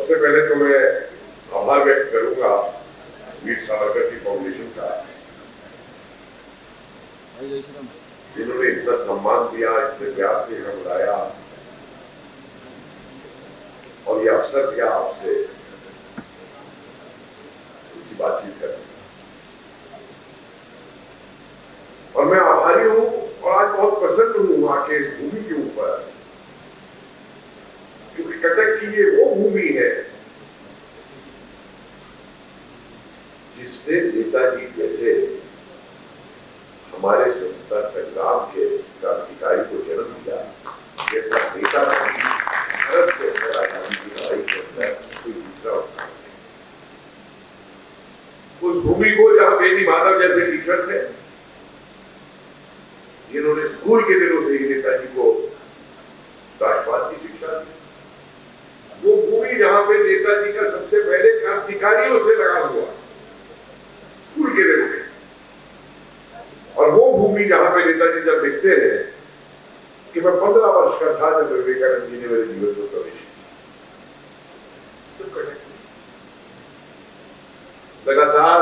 सबसे पहले तो मैं आभार व्यक्त करूंगा वीर सावरकर की फाउंडेशन का, जिन्होंने इतना सम्मान दिया, इतने प्यार से हमें बुलाया और ये अवसर दिया आपसे उसकी बातचीत करने। और मैं आभारी हूं और आज बहुत प्रसन्न हूं वहां के भूमि के ऊपर, क्योंकि कटक की ये वो भूमि है जिसने नेताजी जैसे हमारे स्वतंत्रता संग्राम के क्रांतिकारी को जन्म दिया, जैसा नेता भारत के अंदर आजादी की लड़ाई के अंदर कोई दूसरा होता। उस भूमि को जहां बेनी माधव जैसे टीचर थे, जिन्होंने स्कूल के दिनों से ही नेताजी को राष्ट्रवाद की शिक्षा दी, वो भूमि जहां पे नेताजी का सबसे पहले क्रांतिकारियों से लगा हुआ स्कूल के दिनों में, और वो भूमि जहां पे नेताजी जब लिखते हैं कि मैं 15 वर्ष का था जब विवेकानंद जी ने मेरे जीवन को प्रवेश किया। लगातार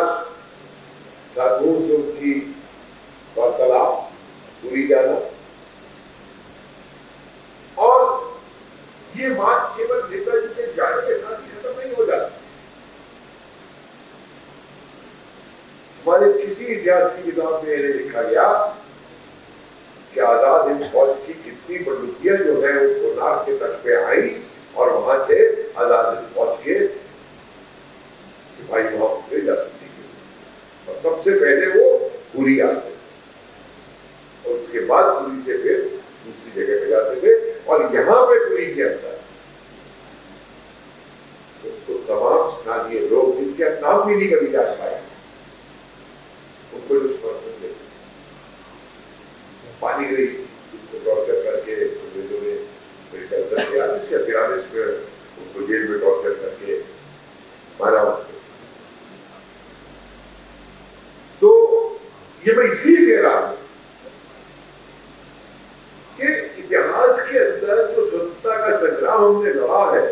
साधुओं से उनकी वार्तालाप पूरी जाना, और ये बात केवल नेताजी के जाने के साथ ही खत्म नहीं हो जाती। हमारे किसी इतिहास की किताब में ये लिखा गया कि आजाद हिंद फौज की कितनी बंदूकियां जो है वो कोणार्क के तट पे आई और वहां से आजाद हिंद फौज के सिपाही वहां उतरे जाते थे, और सबसे पहले वो पुरी आते और उसके बाद पुरी से फिर दूसरी जगह पे जाते थे, और यहां पे पुरी के अंदर उसको तमाम स्थानीय लोग जिनके नाम भी नहीं कभी जान पाए उनको जो समर्थन देते, पानी गई उसको टॉर्चर करके अंग्रेजों ने मेडिकल किया, इसके 43 में उनको जेल में टॉर्चर करके मारा। तो ये मैं इसलिए कह रहा हूं कि इतिहास के अंदर जो स्वतंत्रता का संग्राम हमने लड़ा है,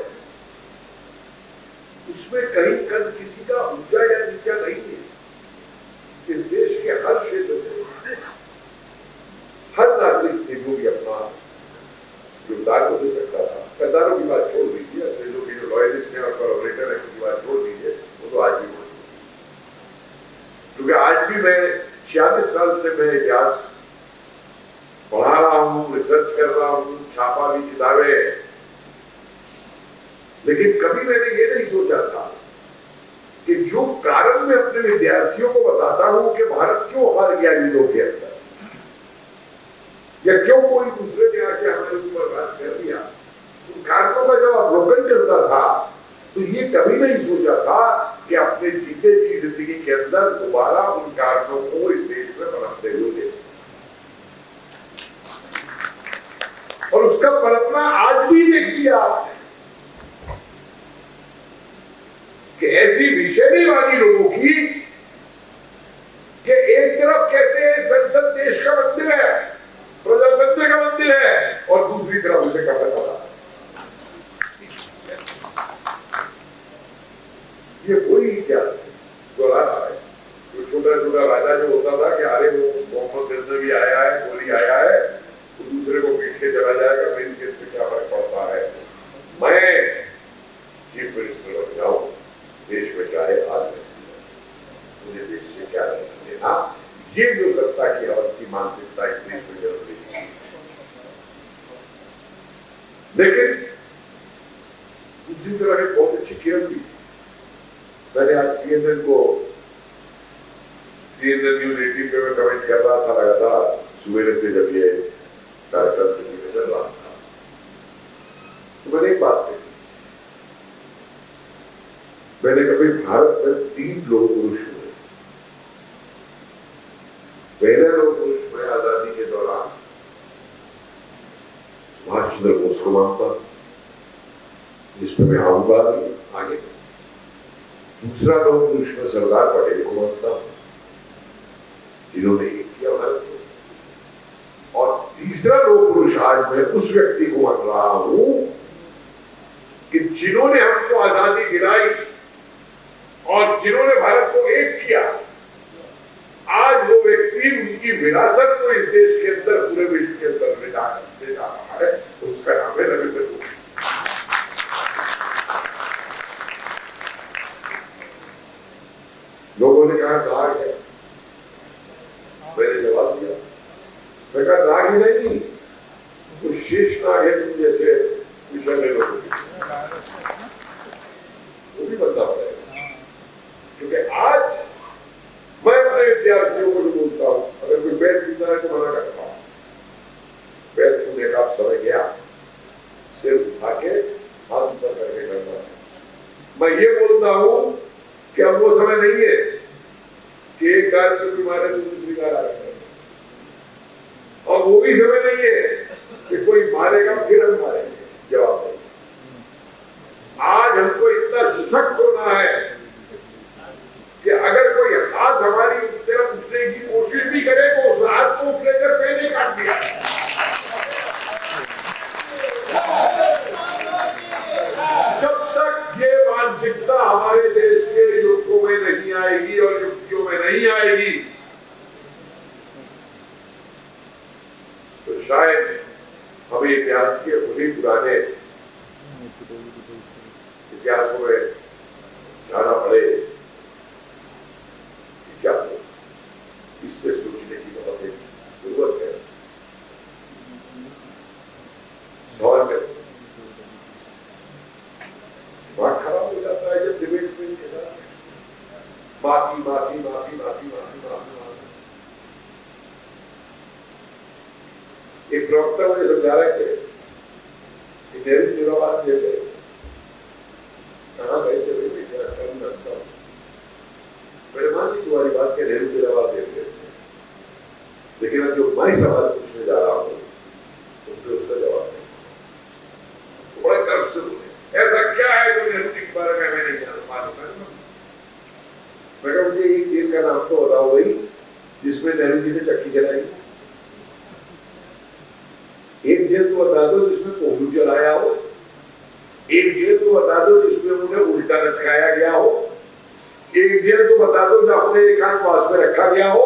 उसमें कहीं कद किसी का ऊंचा या नीचा नहीं है। इस देश के हर क्षेत्र से हर नागरिक थे जो भी अपना योगदान को दे सकता था। गद्दारों की बात छोड़ दीजिए, अंग्रेजों के जो लॉयलिस्ट हैं और कोलैबोरेटर हैं उनकी बात छोड़ दीजिए, वो तो आज भी मौजूद है। क्योंकि आज भी मैं 46 साल से मैं इतिहास पढ़ा रहा हूं, रिसर्च कर रहा हूं, छापा भी किताबें, लेकिन कभी मैंने ये नहीं सोचा था कि जो कारण मैं अपने विद्यार्थियों को बताता हूं कि भारत क्यों हार गया युद्धों के अंदर, या क्यों कोई दूसरे ने आके हमारे ऊपर बात कर दिया, उन कारणों का जब अवलोकन करता था तो ये कभी नहीं सोचा था कि अपने जीते की जिंदगी के अंदर दोबारा उन कारणों को इस देश में पनपते हुए देखें। और उसका पनपना आज भी देख लिया आपने कि ऐसी विषयवादी लोगों की कि एक तरफ कहते हैं संसद देश का मंदिर है, प्रजातंत्र का मंदिर है, और दूसरी तरफ उसे कहा जाता है। ये वही इतिहास है दोहरा रहा है। जो छोटा छोटा राजा जो होता था कि अरे वो मोहम्मद गजनवी आया है, गोली आया है, तो दूसरे को पीट के चला जाएगा, मेरी केस पे क्या फर्क पड़ता है, मैं चीफ मिनिस्टर बन जाऊं, देश में चाहे आज मुझे देश से क्या लेना। ये जो सत्ता की हवस की मानसिकता इस देश में जरूर देखी, लेकिन दूसरी तरह एक बहुत अच्छी केयर थी। मैंने आज CNN न्यूज 18 पे मैं कमेंट कर रहा था लगातार सुबह से, जब ये कार्यक्रम चल रहा था, तो मैंने एक बात कही, मैंने कभी भारत में 3 लोग पुरुष हुए। पहले लोग पुरुष में आजादी के दौरान सुभाष चंद्र बोस को मानता, जिसमें मैं आऊंगा आगे। दूसरा लोग पुरुष में सरदार पटेल को मानता, जिन्होंने एक किया भारत को। और तीसरा लोग पुरुष आज मैं उस व्यक्ति को मान रहा हूं कि जिन्होंने हमको आजादी दिलाई और जिन्होंने भारत को एक किया, आज वो व्यक्ति उनकी विरासत को इस देश के अंदर, पूरे विश्व के अंदर ले जा रहा है, उसका नाम है रविंद्र गोखले। लोगों ने कहा दाग है, मैंने जवाब दिया, मैं कहा दाग ही नहीं, वो शेष नाग है, तुम जैसे विषय लोगों की, वो भी बनता पड़ेगा। क्योंकि आज मैं अपने विद्यार्थियों को भी बोलता हूं, अगर कोई बैल छूता है तो मना करता हूं, बैल छूने का समय गया, सिर उठा के हाथ ऊपर करके करता है। मैं ये बोलता हूं कि अब वो समय नहीं है कि एक गाय को भी मारे तो दूसरी गाय आ जाए, और वो भी समय नहीं है कि कोई मारेगा फिर हम मारेंगे। जवाब नहीं। आज हमको इतना सशक्त होना है कि अगर कोई हाथ हमारी तरफ उठने की कोशिश भी करे तो उस हाथ को उठलेकर पहले काट दिया। जब तक ये मानसिकता हमारे देश के युवकों में नहीं आएगी और युवतियों में नहीं आएगी, तो शायद हमें इतिहास के उन्हीं पुराने इतिहासों में जाना पड़े। क्या इस पे सोचने की बहुत एक जरूरत है। सवाल में दिमाग खराब हो जाता है जब डिबेट में के साथ माफी माफी माफी माफी माफी माफी। एक प्रवक्ता मुझे समझा रहे थे कि नेहरू जिंदाबाद दे गए, कहाँ गए थे भाई, बेटा कल लगता हूँ, मेरे मान ली तुम्हारी बात के नेहरू जिंदाबाद दे गए, लेकिन अब जो मैं सवाल पूछने जा रहा हूँ तुमने उसका जवाब नहीं। तो बड़ा गर्व से बोले, ऐसा क्या है जो नेहरू जी के बारे में मैं नहीं जानता। मैं मुझे एक दिन का नाम तो बताओ भाई जिसमें नेहरू जी ने चक्की जलाई, एक जेल तो बता दो जिसमें कोहलू चलाया हो, एक जेल तो बता दो जिसमें उन्हें उल्टा लटकाया गया हो, एक जेल तो बता दो जहां उन्हें एकांतवास में रखा गया हो।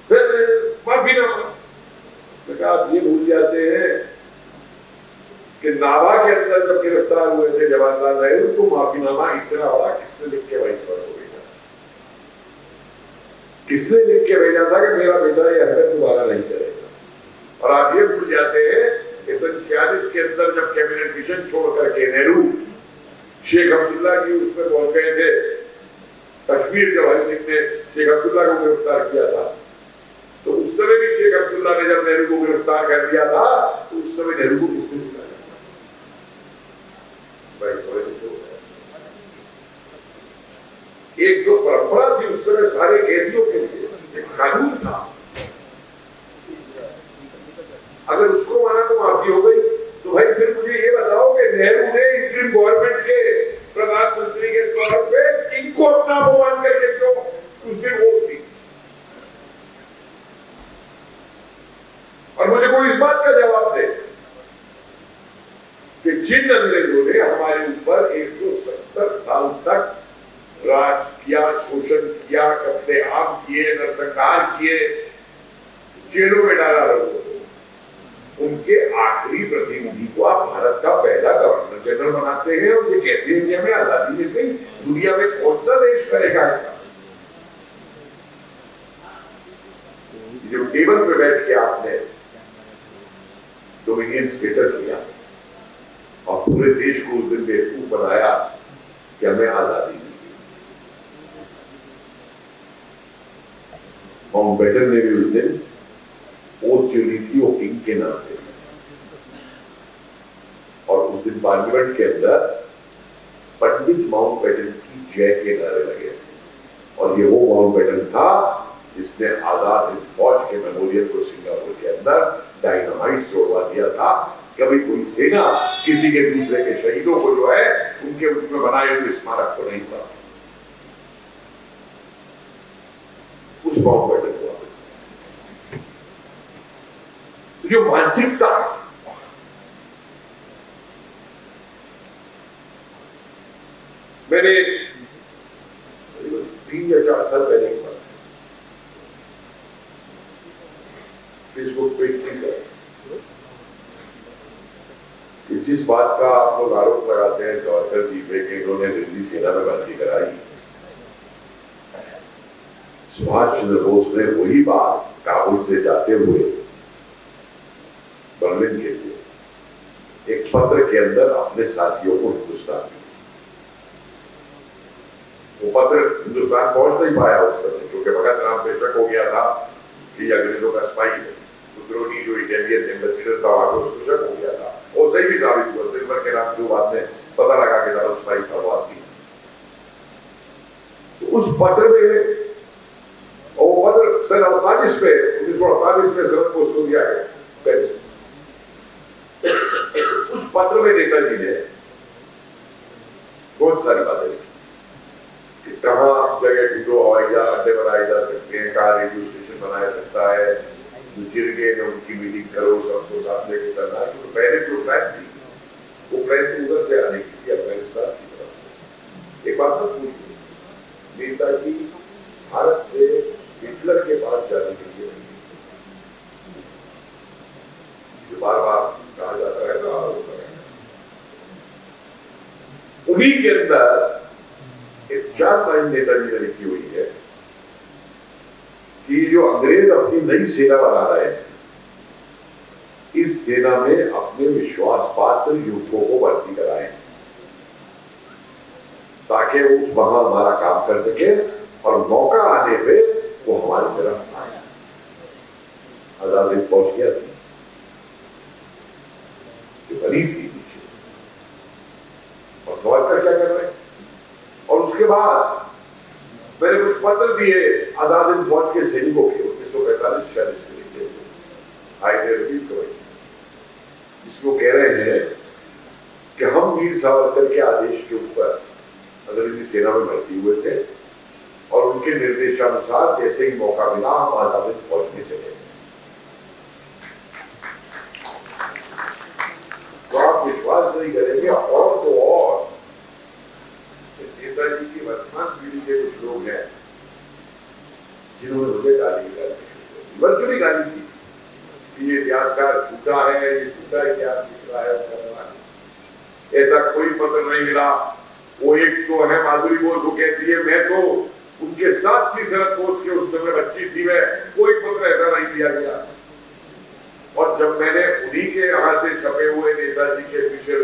फिर माफीनामा, आप ये भूल जाते हैं कि नावा के अंदर जब गिरफ्तार हुए थे जवाहरलाल नेहरू तो माफीनामा इतना बड़ा किसने लिख के वाइस पर हो गया, किसने लिख के भेजा था कि मेरा बेटा ये हरकत दोबारा नहीं करेगा। और आप ये भूल जाते हैं कि सन 46 के अंदर जब कैबिनेट मिशन छोड़ करके नेहरू शेख अब्दुल्ला की उसमें पहुंच गए थे, कश्मीर जब हरि सिंह ने शेख अब्दुल्ला को गिरफ्तार किया था, तो उस समय भी शेख अब्दुल्ला ने जब नेहरू को गिरफ्तार कर दिया था तो उस समय नेहरू को किसने दिखाया? एक जो परंपरा थी उस समय सारे कैदियों के लिए एक कानून था, अगर उसको माना तो माफी हो गई। तो भाई फिर मुझे ये बताओ कि नेहरू ने इंटरिम गवर्नमेंट के प्रधानमंत्री के तौर पे किनको अपना अपमान करके क्यों उस दिन वोट दी? और मुझे कोई इस बात का जवाब दे कि जिन अंग्रेजों ने हमारे ऊपर 170 साल तक राज किया, शोषण किया, कपड़े आम किए, नरसंहार किए, जेलों में डाला लोगों को, उनके आखिरी प्रतिनिधि को आप भारत का पहला गवर्नर जनरल बनाते हैं और ये कहते हैं कि हमें आजादी मिल गई। दुनिया में कौन सा देश करेगा ऐसा? जो टेबल पे बैठ के आपने डोमिनियन स्टेटस लिया और पूरे देश को उस दिन बेवकूफ बनाया कि हमें आजादी मिली। माउंटबेटन ने भी उस दिन ओथ चुनी थी वो किंग के नाम पे, और उस दिन पार्लियामेंट के अंदर पंडित माउंटबेटन की जय के नारे लगे थे। और ये वो माउंटबेटन था जिसने आजाद हिंद फौज के मेमोरियल को सिंगापुर के अंदर डायनामाइट जोड़वा दिया था। कभी कोई सेना किसी के दूसरे के शहीदों को जो है उनके उसमें बनाए हुए स्मारक को नहीं था, उस माउंटबेटन को। तो जो मानसिकता मैंने 3 या 4 साल पहले फेसबुक पे जिस बात का आप लोग आरोप लगाते हैं सावरकर जी पे कि इन्होंने दिल्ली सेना में भर्ती कराई, सुभाष चंद्र बोस ने वही बात काबुल से जाते हुए बर्लिन के लिए एक पत्र के अंदर अपने साथियों को हिंदुस्तान में, वो पत्र हिंदुस्तान पहुंच नहीं पाया उस समय क्योंकि भगत राम पेशक हो गया था कि अंग्रेजों का स्पाई है। दुद्रोनी जो इटालियन एम्बेसडर था वहां पर उसको शक हो गया था, वो सही भी साबित हुआ। सिल्वर के नाम जो बाद में पता लगा कि डबल स्पाई था वो आदमी। तो उस पत्र में, और वो पत्र सन 48 में 1948 में शरद बोस को दिया है पेरिस। उस पत्र में नेताजी ने बहुत सारी बातें लिखी कि कहाँ जगह ढूंढो, हवाई जहाज अड्डे बनाए जा सकते हैं, कहाँ रेडियो स्टेशन बनाया सकता है, जो जिरगे ने उनकी मीटिंग करो, सबको साथ लेके करना है। तो पहले जो प्लान थी वो प्लान थी उधर से आने की थी, अफगानिस्तान की तरफ। एक बात तो पूरी नेताजी भारत से हिटलर के पास जाने के लिए जो बार बार कहा जाता है ना, उन्हीं के अंदर एक 4 लाइन नेताजी ने लिखी हुई है कि जो अंग्रेज अपनी नई सेना बना रहे हैं, इस सेना में अपने विश्वास पात्र युवकों को भर्ती कराएं ताकि वो वहां हमारा काम कर सके और मौका आने पे वो हमारी तरफ आए। आजाद हिंद फौज किया थी जो गरीब थी पीछे, और सावरकर क्या कर रहे हैं। और उसके बाद मैंने कुछ पत्र दिए आजाद हिंद फौज के सैनिकों के 1945-46 के लिखे थे, जिसको कह रहे हैं कि हम वीर सावरकर के आदेश के ऊपर अंग्रेजी सेना में भर्ती हुए थे और उनके निर्देशानुसार जैसे ही मौका मिला हम आजाद हिंद फौज में चले गए। तो आप विश्वास नहीं करेंगे, और तो और नेताजी की वर्तमान पीढ़ी के कुछ लोग हैं जिन्होंने मुझे गाली वर्चुअली गाली की कि ये इतिहासकार झूठा है, ये झूठा इतिहास लिख रहा है। ऐसा कोई पत्र नहीं मिला। वो एक तो है माधुरी बोस, वो कहती है मैं तो उनके साथ थी शरद बोस के, उस समय बच्ची थी मैं, कोई पत्र ऐसा नहीं दिया गया। और जब मैंने उन्हीं के यहां से छपे हुए नेताजी के फिशर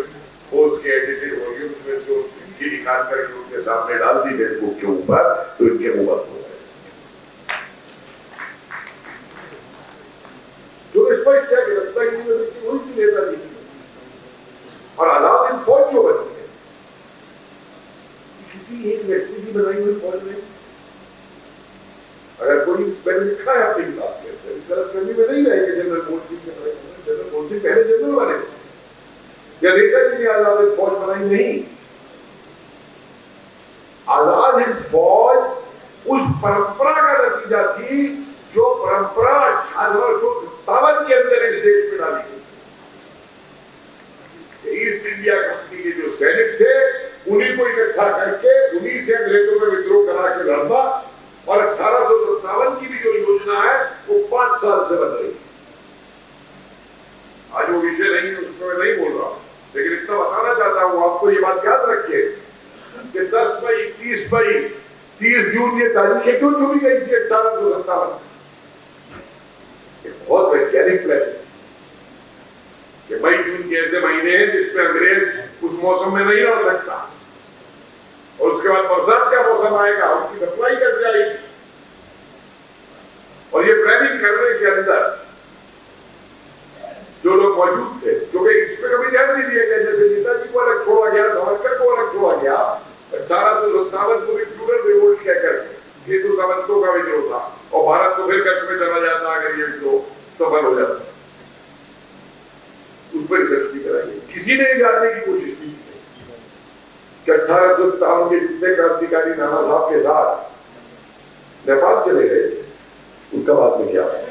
बोस के एडिटेड वॉल्यूम्स में जो इनकी निकाल करके उनके सामने डाल दी फेसबुक के ऊपर, तो इनके मुंह बंद हो गए। जो स्पष्ट क्या गिरफ्तारी यूनिवर्सिटी वही की नेताजी की, और आजाद हिंद फौज जो बनी है किसी एक व्यक्ति की बनाई हुई फौज नहीं। अगर कोई मैंने लिखा है अपनी किताब के अंदर, इस गलतफहमी में नहीं रहेगा जनरल मोदी के बारे में। जनरल मोदी पहले जनरल बने या नेताजी ने आजाद हिंद फौज बनाई नहीं। आजाद हिंद फौज उस परंपरा का नतीजा थी जो परंपरा 1857 के अंदर इस देश में डाली गई। ईस्ट इंडिया कंपनी के जो सैनिक थे उन्हीं को इकट्ठा करके उन्हीं से अंग्रेजों में विद्रोह करा के लड़ना, और 1857 की भी जो योजना है वो 5 साल से बन रही है। आज वो विषय नहीं है, उसमें मैं नहीं बोल रहा हूं, लेकिन इतना बताना चाहता हूं आपको, ये बात याद रखिए कि 10 मई 30 जून ये तारीखें क्यों चुनी गई थी 1857? बहुत वैज्ञानिक प्लान है कि मई जून के ऐसे महीने हैं जिसमें अंग्रेज उस मौसम में नहीं रह सकता, और उसके बाद बरसात का मौसम आएगा, उसकी सप्लाई कट जाएगी। और ये प्लानिंग करने के अंदर जो लोग मौजूद थे, क्योंकि इस पर कभी ध्यान नहीं दिया गया, जैसे नेताजी को अलग छोड़ा गया, सावरकर को अलग छोड़ा गया, 1857 को भी फ्यूडल रिवोल्ट कह करके ये तो सावंतों का विद्रोह था, और भारत तो फिर कष्ट में चला जाता अगर ये विद्रोह सफल हो जाता। उस पर रिसर्च भी कराई, किसी ने जानने की कोशिश की कि 1857 के जितने क्रांतिकारी नाना साहब के साथ नेपाल चले गए, उनका बाद में क्या है।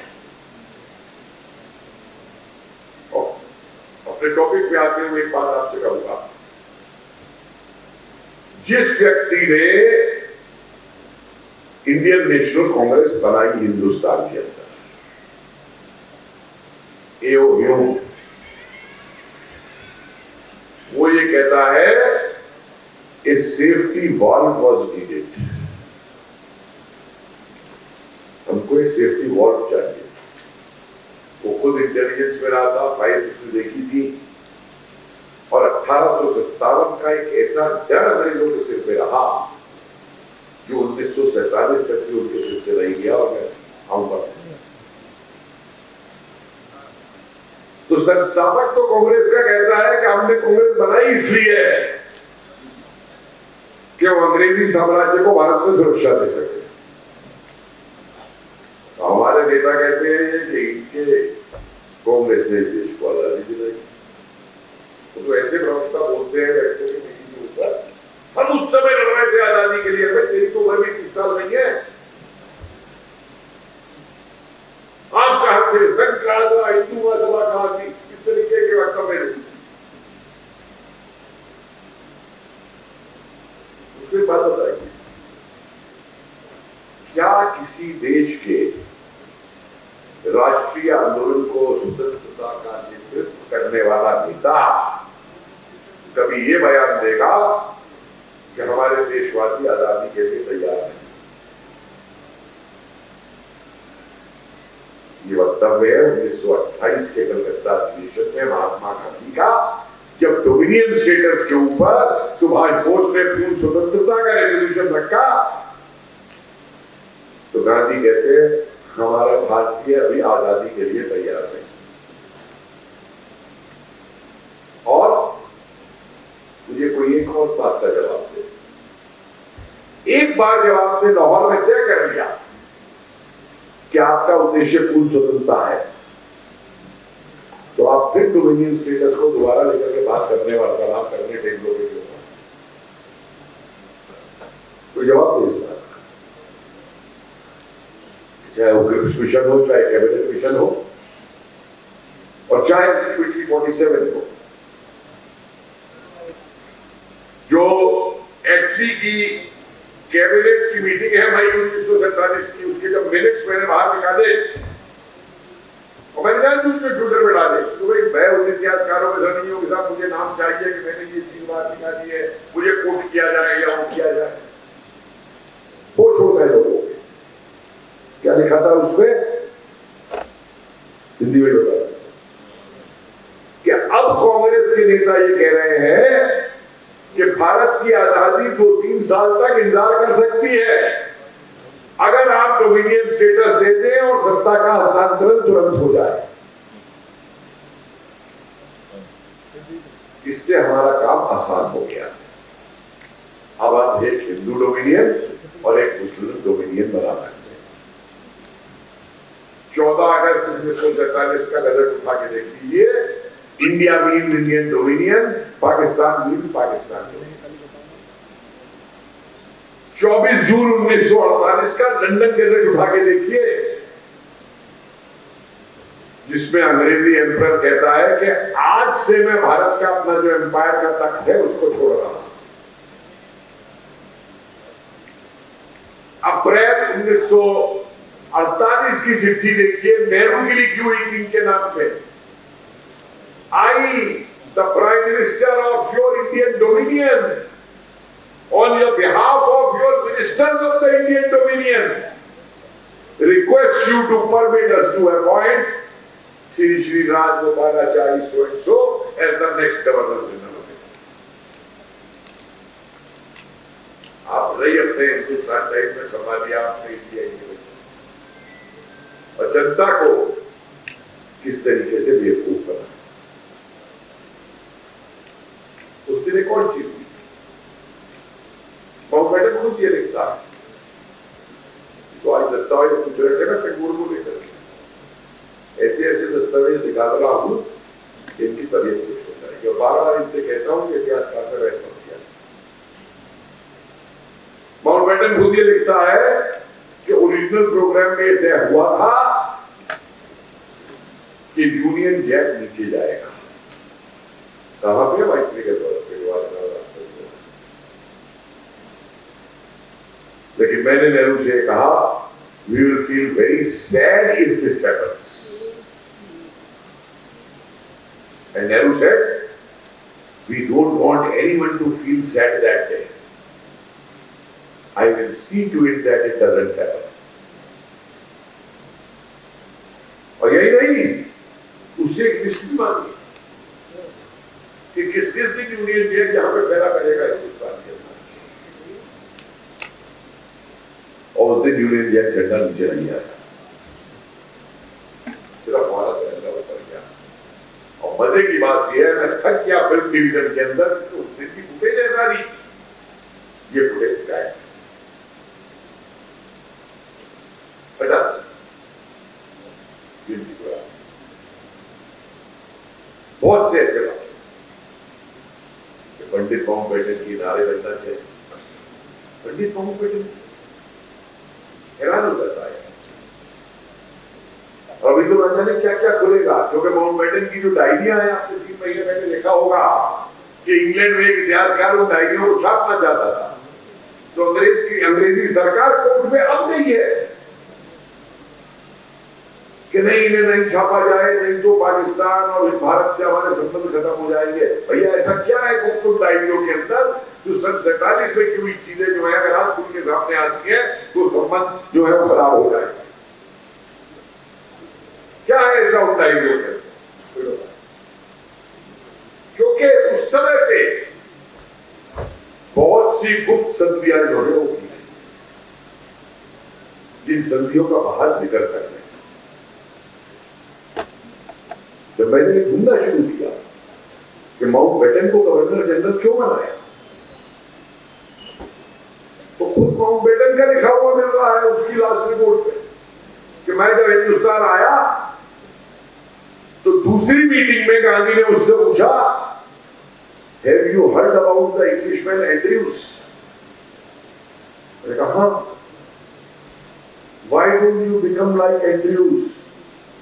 अपने टॉपिक पे आते हुए एक बात आपसे कहूंगा, जिस व्यक्ति ने इंडियन नेशनल कांग्रेस बनाई हिंदुस्तान के अंदर, एओ, वो ये कहता है ए सेफ्टी वॉल्व वॉज नीडेड। हमको एक सेफ्टी वॉल्व चाहिए। वो खुद इंटेलिजेंस में रहा था, फाइल उसने देखी थी, और 1857 का एक ऐसा डर अंग्रेजों के सिर पे रहा जो 1947 तक भी उनके सिर से रह गया। और मैं आऊंगा तो संस्थापक तो कांग्रेस का कहता है कि हमने कांग्रेस बनाई इसलिए कि वो अंग्रेजी साम्राज्य को भारत में सुरक्षा दे सके। तो हमारे नेता कहते हैं कि इनके कांग्रेस ने इस देश को आजादी दिलाई। तो ऐसे प्रवक्ता बोलते हैं व्यक्तियों की नीति के ऊपर, हम उस समय लड़ रहे थे आजादी के लिए। भाई तेरी तो उम्र भी 30 साल नहीं है। आप कहा थे, संघ कहा था, हिंदू महासभा कहा थी, इस तरीके के वक्तव्य थे। उसके बाद बताइए, क्या किसी देश के राष्ट्रीय आंदोलन को स्वतंत्रता का नेतृत्व करने वाला नेता कभी ये बयान देगा कि हमारे देशवासी आजादी के लिए तैयार हैं? ये वक्तव्य है 1928 के कलकत्ता अधिवेशन में महात्मा गांधी का, जब डोमिनियन स्टेटस के ऊपर सुभाष बोस ने पूर्ण स्वतंत्रता का रेजोल्यूशन रखा। तो गांधी कहते हैं हमारा भारतीय अभी आजादी के लिए तैयार है। और मुझे कोई एक और बात का जवाब दे। एक बार जब आपने लाहौर में तय कर लिया कि आपका उद्देश्य पूर्ण स्वतंत्रता है, तो आप फिर डोमिनियन स्टेटस को दोबारा लेकर के बात करने, वार्तालाप करने टेबलों पे क्यों? कोई जवाब दे इस बात का। चाहे वो क्रिप्स मिशन हो, चाहे कैबिनेट मिशन हो, और चाहे 47 हो, जो एचपी की कैबिनेट की मीटिंग है मई 1947 की, उसके जब मिनट्स मैंने बाहर निकाले और मैंने जान उसमें ट्विटर में डाले, तो भाई मैं उन इतिहासकारों में से नहीं हूं कि साहब मुझे नाम चाहिए कि मैंने ये चीज बात निकाली है, मुझे कोट किया जाए या वो किया जाए। होश होता है लोगों को। क्या लिखा था उसमें? हिंदी में बता कि अब कांग्रेस के नेता ये कह रहे हैं कि भारत की आजादी 2-3 साल तक इंतजार कर सकती है अगर आप डोमिनियन स्टेटस दे दें और सत्ता का हस्तांतरण तुरंत हो जाए। इससे हमारा काम आसान हो गया। अब आप एक हिंदू डोमिनियन और एक मुस्लिम डोमिनियन बना सकते हैं। 14 अगस्त 1947 का गजट उठा के देख लीजिए। India mean Indian dominion, Pakistan mean Pakistan dominion. 24 जून 1948 का लंदन गजट उठा के देखिए, जिसमें अंग्रेजी एम्परर कहता है कि आज से मैं भारत का अपना जो एम्पायर का तख्त है उसको छोड़ रहा हूं। अप्रैल 1948 की चिट्ठी देखिए, नेहरू की लिखी हुई किंग के नाम पे। I, the Prime Minister of your Indian Dominion, on your behalf of your ministers of the Indian Dominion, request you to permit us to appoint Shri Rajgopalachari so and so as the next Governor General. आप नहीं अपने Hindustan type में समा दिया आपने India की, और जनता को किस तरीके से बेवकूफ बना। उस दिन एक और चीज हुई, माउंटबेटन खुद ये लिखता है, तो आज दस्तावेज पूछ रहे थे ना सिंगूर को लेकर, ऐसे ऐसे दस्तावेज दिखा रहा हूं जिनकी तबीयत कुछ हो जाएगी, और बार बार इनसे कहता हूं कि इतिहासकार से बहस मत किया। माउंटबेटन खुद ये लिखता है कि ओरिजिनल प्रोग्राम में यह तय हुआ था कि यूनियन जैक नीचे जाएगा, कहां पे मैत्री के द्वारा, लेकिन मैंने नेहरू से कहा, we will feel very sad if this happens, and Nehru said, we don't want anyone to feel sad that day, I will see to it that it doesn't happen. और यही नहीं, उससे एक लिस्ट भी मांगी कि किस किस दिन यूनियन जैक जहां पे पैदा करेगा हिंदुस्तान के अंदर, और उस दिन यूनियन जैक झंडा नीचे नहीं आया, सिर्फ हमारा झंडा ऊपर गया। और मजे की बात यह है, मैं थक गया फिल्म डिवीजन के अंदर, तो उस दिन की फुटेज ऐसा नहीं, ये फुटेज क्या है, बेटा बहुत से ऐसे बात, पंडित माउंटबेटन की नारे लगना चाहिए, पंडित माउंटबेटन हैरान हो जाता है। और अभी तो ना जाने क्या क्या खुलेगा, क्योंकि माउंटबेटन की जो डायरियां हैं, आपने 3 महीने पहले देखा होगा कि इंग्लैंड में एक इतिहासकार उन डायरियों को छापना चाहता था, तो अंग्रेजी सरकार कोर्ट में अब नहीं है कि नहीं, इन्हें नहीं छापा जाए, नहीं तो पाकिस्तान और भारत से हमारे संबंध खत्म हो जाएंगे। भैया ऐसा क्या है गुप्त डायरियों के अंदर जो सन 47 में क्यों चीजें जो है अगर आज खुल के सामने आती है तो संबंध जो है वो खराब हो जाएगा? क्या है ऐसा उन डायरियों के अंदर? क्योंकि उस समय पे बहुत सी गुप्त संधियां जो है वो की, जिन संधियों का बाहर निकल कर, जब मैंने ढूंढना शुरू किया कि माउंटबेटन को गवर्नर जनरल क्यों बनाया, तो खुद माउंटबेटन का लिखा हुआ मिल रहा है उसकी लास्ट रिपोर्ट पे कि मैं जब हिंदुस्तान आया तो दूसरी मीटिंग में गांधी ने उससे पूछा, have you heard about the Englishman Andrews? मैंने कहा, why don't you become like Andrews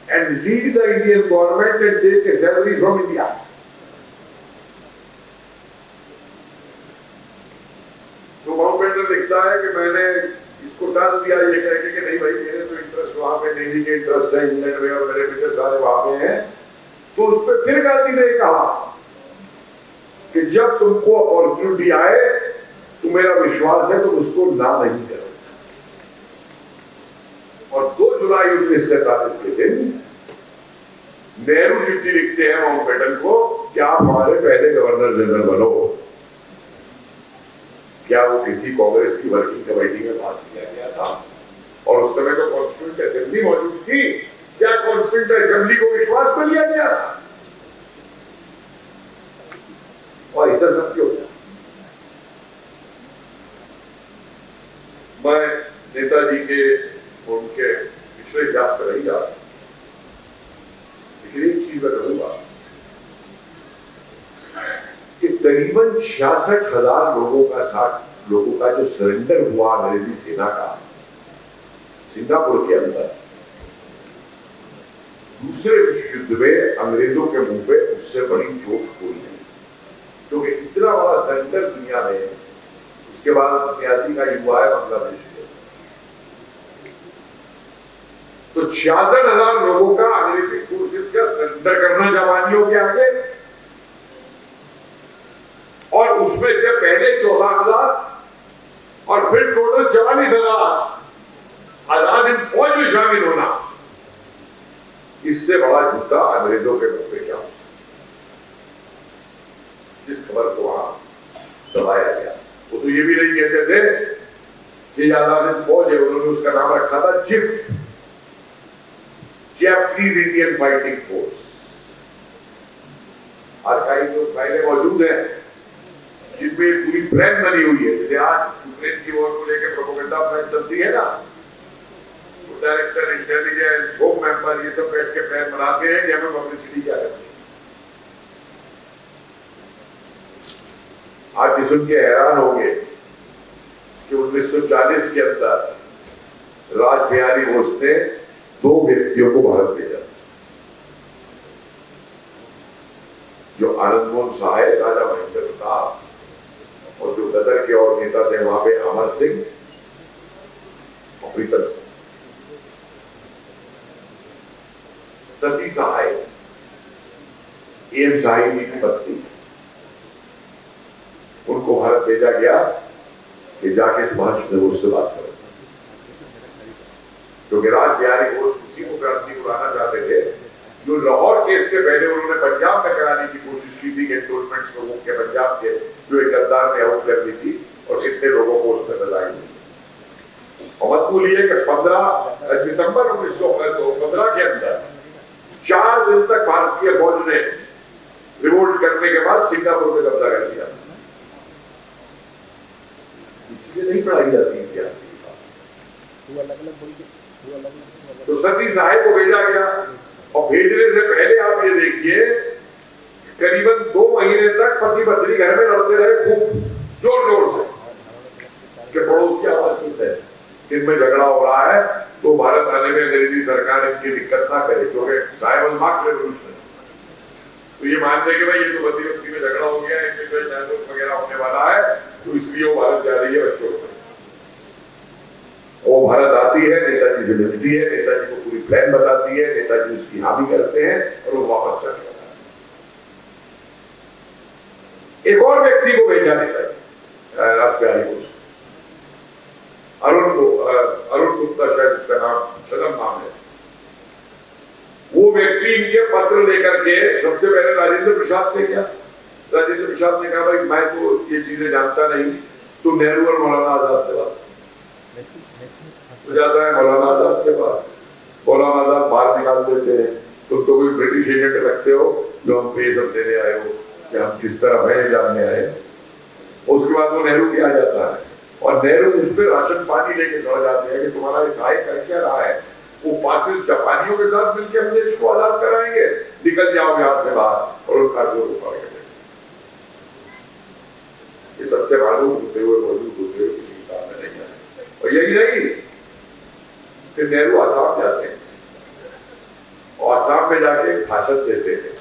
and lead the Indian government and take a salary from India? तो माउंटबेटन लिखता है कि मैंने इसको टाल दिया ये कह के कि नहीं भाई मेरे तो इंटरेस्ट वहां पे, नेवी के इंटरेस्ट है इंग्लैंड में और मेरे मित्र सारे वहां पे हैं। तो उस पर फिर गांधी ने कहा कि जब तुमको अपॉर्चुनिटी आए तो मेरा विश्वास है तुम उसको ना नहीं करो। और 2 जुलाई 1947 के दिन नेहरू चिट्ठी लिखते हैं माउंटबेटन को कि आप हमारे पहले गवर्नर जनरल बनो। क्या वो किसी कांग्रेस की वर्किंग कमेटी में पास किया गया था? और उस समय तो कॉन्स्टिट्यूंट असेंबली मौजूद थी, क्या कॉन्स्टिट्यूंट असेंबली को विश्वास में लिया गया था? और ऐसा सब क्यों? मैं नेताजी के उनके पिछले इतिहास पर नहीं जा रहा, लेकिन एक चीज मैं कहूंगा कि करीबन 66,000 लोगों का जो सरेंडर हुआ अंग्रेजी सेना का सिंगापुर के अंदर दूसरे विश्व युद्ध में अंग्रेजों के मुंह पे उससे बड़ी चोट कोई नहीं, क्योंकि इतना बड़ा सरेंडर दुनिया में उसके बाद न्याजी का युवा है बांग्लादेश में। तो 66,000 लोगों का अंग्रेजी फोर्सेस का सरेंडर करना जापानियों के आगे, और उसमें से पहले 14,000 और फिर टोटल 44,000 आजाद हिंद फौज में शामिल होना, इससे बड़ा झूठा अंग्रेजों के मुंह पे क्या हो? जिस खबर को वहां दबाया गया वो तो ये भी नहीं कहते थे कि आजाद हिंद फौज है, उन्होंने उसका नाम रखा था GIF, Japanese Indian fighting force. Archive जो फाइलें मौजूद है जिनमें पूरी प्लान बनी हुई है, जैसे आज यूक्रेन की वॉर को लेकर प्रोपेगेंडा प्लान चलती है ना, तो डायरेक्टर इंटेलिजेंस, होम मेंबर, ये सब बैठ के प्लान बनाते हैं कि हमें पब्लिसिटी क्या करनी है। आप ये सुन के हैरान होंगे कि 1940 के अंदर राज बिहारी बोस ने 2 व्यक्तियों को भारत भेजा जो आनंद मोहन सहाय, राजा महेंद्र प्रताप, और जो गदर के और नेता थे वहां पे अमर सिंह और प्रीतम सिंह। सती सहाय एम शाही जी की पत्नी, उनको भारत भेजा गया कि जाके सुभाष चंद्र बोस से बात करो, क्योंकि राज बिहारी बोस उसी को क्रांति उड़ाना चाहते थे जो लाहौर केस से पहले उन्होंने पंजाब में कराने की कोशिश की थी, एनरोलमेंट को मुख्य पंजाब के जो एक गद्दार ने आउट कर दी थी और कितने लोगों को उसमें सजाई दी। और मत भूलिए कि 15 सितंबर 1915 के अंदर 4 दिन तक भारतीय फौज ने रिवोल्ट करने के बाद सिंगापुर में कब्जा कर लिया। चीजें नहीं पढ़ाई जाती इतिहास की। तो सती सहाय को भेजा गया और भेजने से पहले आप ये देखिए करीबन 2 महीने तक पति पत्नी घर में लड़ते रहे खूब जोर जोर से कि पड़ोस की आवाज सुनते हैं, इनमें झगड़ा हो रहा है तो भारत आने में अंग्रेजी सरकार इनकी दिक्कत ना करे, क्योंकि साइमन मार्क रेवोल्यूशन तो ये मानते कि भाई ये तो पति पत्नी में झगड़ा हो गया, इनमें जो जासूस वगैरह होने वाला है, तो इसलिए वो भारत जा रही है बच्चों को। वो भारत आती है, नेताजी से मिलती है, नेताजी को पूरी प्लान बताती है, नेताजी उसकी हामी करते हैं और वो वापस चले जाते हैं। एक और व्यक्ति को भेजा नेताजी राज बिहारी बोस, अरुण गुप्ता, शायद उसका नाम सदम नाम है। वो व्यक्ति इनके पत्र लेकर के सबसे पहले राजेंद्र प्रसाद ने किया। राजेंद्र प्रसाद ने कहा भाई मैं तो ये चीजें जानता नहीं, तो नेहरू और मौलाना आजाद से बात तो जाता है मौलाना आजाद के पास। मौलाना आजाद बाहर निकाल देते हैं, तो कोई ब्रिटिश एजेंट रखते हो जो हम पे सब देने आए हो कि हम किस तरह है जानने आए। उसके बाद वो नेहरू के आ जाता है और नेहरू उस पर राशन पानी लेके चढ़ जाते हैं कि तुम्हारा सहाय कर क्या रहा है। वो फासिस्ट जापानियों के साथ मिलकर हम देश को आजाद कराएंगे, निकल जाओ यहाँ से बाहर, और उनका जो उपाय ये सबसे मालूम होते हुए मौजूद होते हुए किसी काम में नहीं आए। और यही नहीं, फिर नेहरू आसाम जाते हैं और आसाम में जाके भाषण देते हैं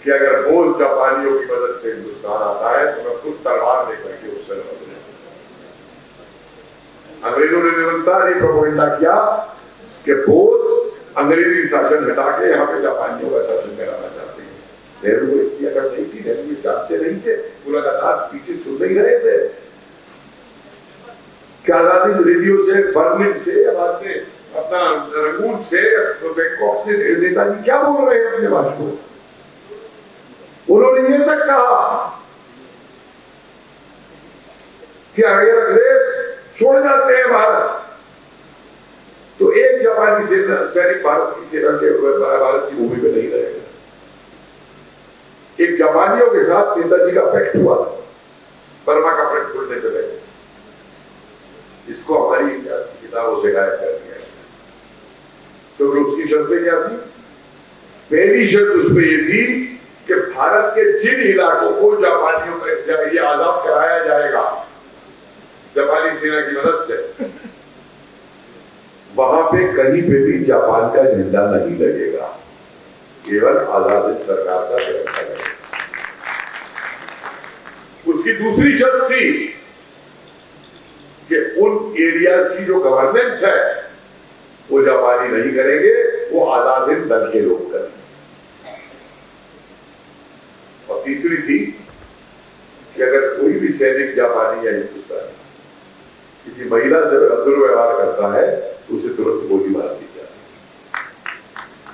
कि अगर बोस जापानियों की मदद से हिंदुस्तान आता है तो मैं खुद तलवार लेकर के उससे लड़ूंगा। अंग्रेजों ने निरंतर ये प्रोपेगेंडा किया कि बोस अंग्रेजी शासन हटा के यहाँ पे जापानियों का शासन कराना चाहते हैं। नेहरू को इतनी अकड़ नहीं थी, नेहरू ये जानते नहीं थे, वो लगातार पीछे सुन नहीं रहे थे कि आजादी रेडियो से, बर्लिन से, बाद में अपना रंगून से, बैंकॉक से नेताजी क्या बोल रहे हैं अपने भाषण को। उन्होंने ये तक कहा कि अगर अंग्रेज छोड़ जाते हैं भारत तो एक जापानी सैनिक भारत की सेना के भारत की भूमि में नहीं रहेगा। एक जापानियों के साथ नेताजी का पैक्ट हुआ था बर्मा का पैक्ट खुलने से पहले। इसको हमारी इतिहास की किताबों से गायब कर दिया है, क्योंकि उसकी शर्तें क्या थी। पहली शर्त उसमें ये थी कि भारत के जिन इलाकों को जापानियों का ये आजाद कराया जाएगा जापानी सेना की मदद से, वहां पे कहीं पे भी जापान का झंडा नहीं लगेगा, केवल आजाद सरकार का झंडा लगेगा। उसकी दूसरी शर्त थी कि उन एरियाज की जो गवर्नेंस है वो जापानी नहीं करेंगे, वो आजाद हिंद दल के लोग करेंगे। और तीसरी थी कि अगर कोई भी सैनिक जापानी या हिंदुस्तानी किसी महिला से दुर्व्यवहार करता है तो उसे तुरंत गोली मार दी जाती।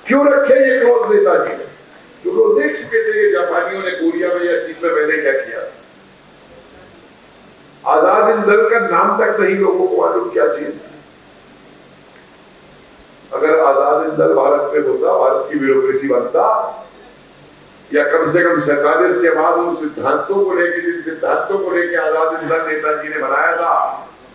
क्यों रखे ये क्लॉज नेताजी ने? क्योंकि वो देख चुके थे कि जापानियों ने कोरिया में या चीन में पहले क्या किया। आजाद हिंद दल का नाम तक नहीं लोगों को मालूम क्या चीज थी। अगर आजाद हिंद दल भारत में होता, भारत की ब्यूरोक्रेसी बनता, या कम से कम 47 के बाद उन सिद्धांतों को लेकर, जिन सिद्धांतों को लेकर आजाद हिंद दल नेताजी ने बनाया था,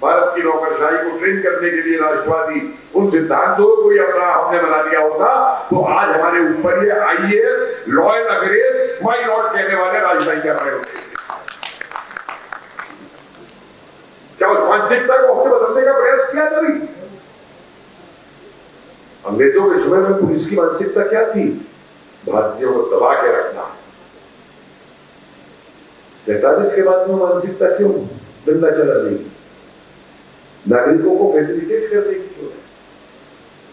भारत की नौकरशाही को ट्रेन करने के लिए राष्ट्रवादी, उन सिद्धांतों को कोई अपना हमने बना दिया होता तो आज हमारे ऊपर ये आईएएस, लॉयल अंग्रेज, माय लॉर्ड कहने वाले राजशाही कर रहे होते। क्या उस मानसिकता को हमने बदलने का प्रयास किया कभी? अंग्रेजों के समय में पुलिस की मानसिकता क्या थी? भारतीयों को दबा के रखना, 47 के बाद में मानसिकता क्यों डंडा चला देगी? नागरिकों को फैसिलिटेट कर देगी क्यों?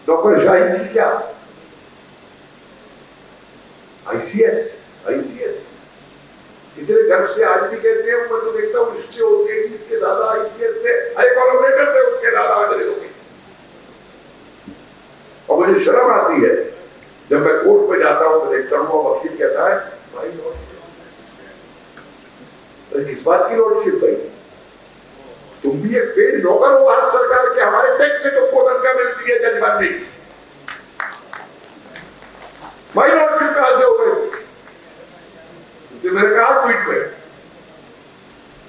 डॉक्टर शाहीन की क्या आईसीएस इतने गर्व से आज भी कहते हैं, मैं तो देखता हूँ रिश्ते होते हैं जिसके दादा आईसीएस थे, कोलैबोरेटर थे उसके दादा अंग्रेजों के। और मुझे शर्म आती है जब मैं कोर्ट में जाता हूं तो देखता हूं वकील कहता है भाई लॉर्डशिप, किस बात की लॉर्डशिप भाई? तुम भी एक पेड नौकर हो भारत सरकार के, हमारे टैक्स से तुमको तनख्वाह मिलती है जजमान भी, भाई लॉर्डशिप कहां से हो गई? मैंने कहा ट्वीट में,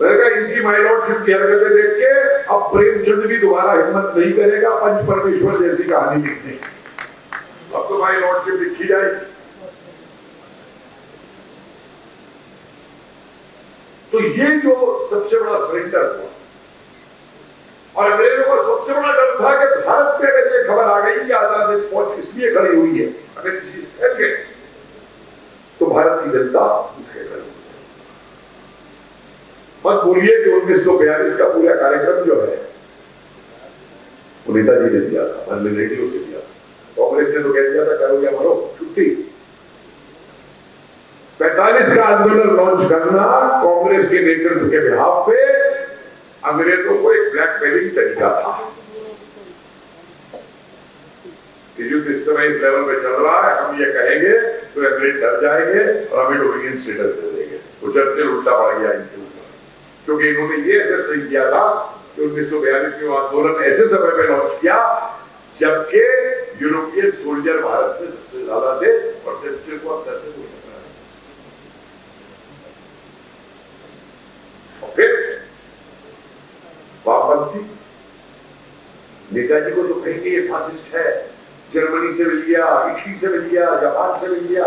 मैंने कहा इनकी माई लॉर्डशिप की हरकतें देख के अब प्रेमचंद भी दोबारा हिम्मत नहीं करेगा पंच परमेश्वर जैसी कहानी लिखने। अब तो माई लॉर्डशिप लिखी जाएगी। तो ये जो सबसे बड़ा सरेंडर हुआ, और अंग्रेजों का सबसे बड़ा डर था कि भारत में अगर ये खबर आ गई कि आजाद हिंद फौज इसलिए खड़ी हुई है, अगर चीज फैल गई तो भारत की जनता उसके खड़ी। मत भूलिए कि 1942 का पूरा कार्यक्रम जो है वो नेताजी ने दिया था, हमने रेडियो से दिया था। कांग्रेस ने तो कह दिया था करो या मरो, छुट्टी। 45 का आंदोलन लॉन्च करना कांग्रेस के नेतृत्व के बिहाफ पे अंग्रेजों को एक ब्लैकमेलिंग तरीका था कि युद्ध इस समय इस लेवल पे चल रहा है, हम ये कहेंगे तो अंग्रेज डर जाएंगे और हमें डोमिनियन स्टेटस दे देंगे। वो चर्चिल उल्टा पड़ गया इनके ऊपर, क्योंकि इन्होंने ये एसेस किया था कि 1942 में आंदोलन ऐसे समय में लॉन्च किया जबकि यूरोपियन सोल्जर भारत में सबसे ज्यादा थे और चर्चिल को अंदर से दूर रखा है। और फिर वामपंथी नेताजी को तो कहेंगे ये फासिस्ट है, जर्मनी से मिल गया, इटली से मिल गया, जापान से मिल गया।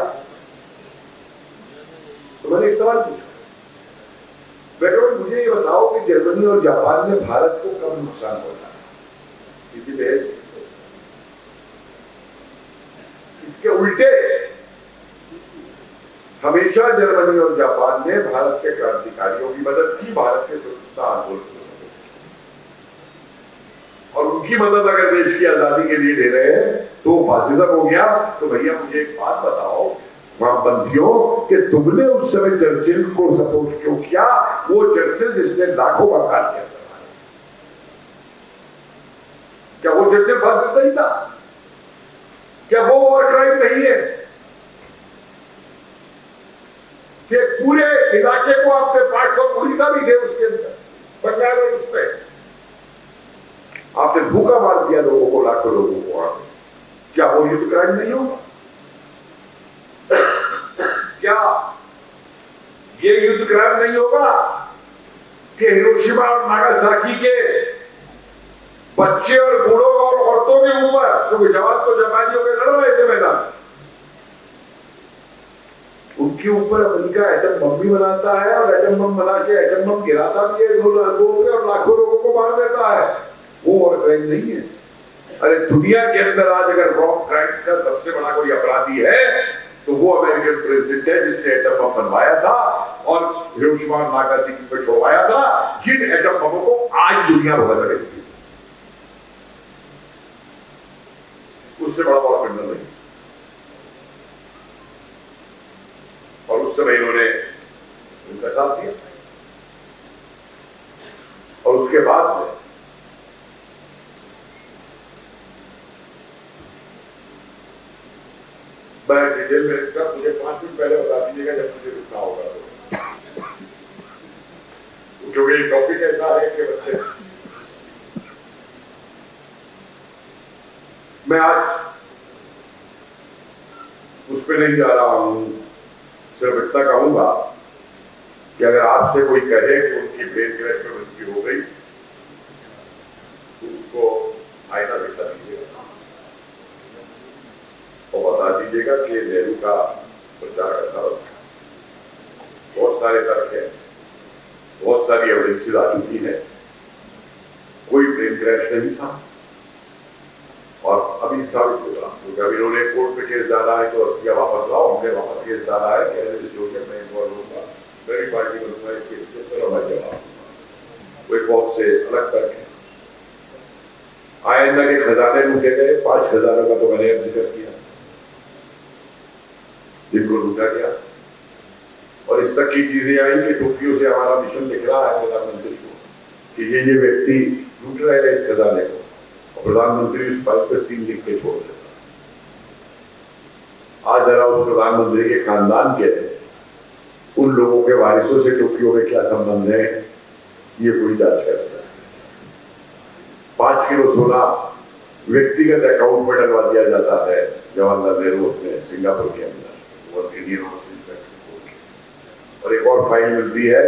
तो मैंने एक सवाल पूछा, बेटो मुझे ये बताओ कि जर्मनी और जापान ने भारत को कब नुकसान पहुंचाया? किसी देश? इसके उल्टे हमेशा जर्मनी और जापान ने भारत के क्रांतिकारियों की मदद की, भारत के स्वतंत्रता आंदोलन को, और उनकी मदद अगर देश की आजादी के लिए ले रहे हैं तो फासिज्म हो गया। तो भैया मुझे एक बात बताओ वामपंथियों कि तुमने उस समय चर्चिल को सपोर्ट क्यों किया? वो चर्चिल जिसने लाखों का काल किया, क्या वो चर्चिल फासिस्ट नहीं था? क्या वो वॉर क्राइम नहीं है कि पूरे इलाके को आपके पार्ट्स ऑफ उड़ीसा भी थे उसके अंदर, बंगाल और उसमें आपने भूखा मार दिया लोगों को, लाखों लोगों को? क्या वो युद्ध क्राइम नहीं होगा? क्या ये युद्ध क्राइम नहीं होगा कि हिरोशिमा और नागासाकी के बच्चे और बूढ़ों और औरतों के ऊपर, क्योंकि जवान तो जापानियों के लड़ रहे थे मैदान, उनके ऊपर अमेरिका एटम बम भी बनाता है और एटम बम बना के एटम बम गिराता भी है और लाखों लोगों को मार देता है। वो और क्राइम नहीं है। अरे दुनिया के अंदर आज अगर वॉर क्राइम का सबसे बड़ा कोई अपराधी है तो वो अमेरिकन प्रेसिडेंट है जिसने एटम बम बनवाया था और हिरोशिमा और नागासाकी पे छोड़वाया था, जिन एटम बमों को आज दुनिया भुगत रही थी। उससे बड़ा वॉर क्रिमिनल नहीं। और उस समय इन्होंने उनका साथ दिया और उसके बाद में मैं डिटेल में इसका मुझे 5 मिनट पहले बता दीजिएगा जब मुझे रुकना होगा तो, क्योंकि ये टॉपिक ऐसा है कि बच्चे, मैं आज उस पर नहीं जा रहा हूं, सिर्फ इतना कहूंगा कि अगर आपसे कोई कहे कि उनकी ब्रेन क्रैश में मृत्यु हो गई तो उसको आईना दिखा दीजिएगा और बता दीजिएगा कि नेहरू का प्रचार करता था। बहुत सारे तर्क है, बहुत सारी एविडेंसेस आ चुकी है, कोई ब्रेन क्रैश नहीं था और अभी साबित होगा, क्योंकि अभी इन्होंने कोर्ट में केस डाला है तो अस्थियां वापस लाओ, हमने वापस केस डाला है, मैं इन्वॉल्व होगा, मेरी पार्टी बनूंगा, इसके सेना के खजाने लूटे गए, 5 खजानों का तो मैंने अब जिक्र किया, जिनको लूटा गया। और इस तक की चीजें आई कि टोक्यो से हमारा मिशन लिख रहा है प्रधानमंत्री को कि ये व्यक्ति लूट रहे हैं इस खजाने को, और प्रधानमंत्री उस फाइल पर सील लिख के छोड़ देता। आज जरा उस प्रधानमंत्री के खानदान के उन लोगों के वारिसों से टोक्यो में क्या संबंध है, ये कोई जांच करता है। 5 किलो सोना व्यक्तिगत अकाउंट में डलवा दिया जाता है जवाहरलाल नेहरू अपने सिंगापुर के अंदर और इंडियन ओवरसीज बैंक। और एक और फाइल मिलती है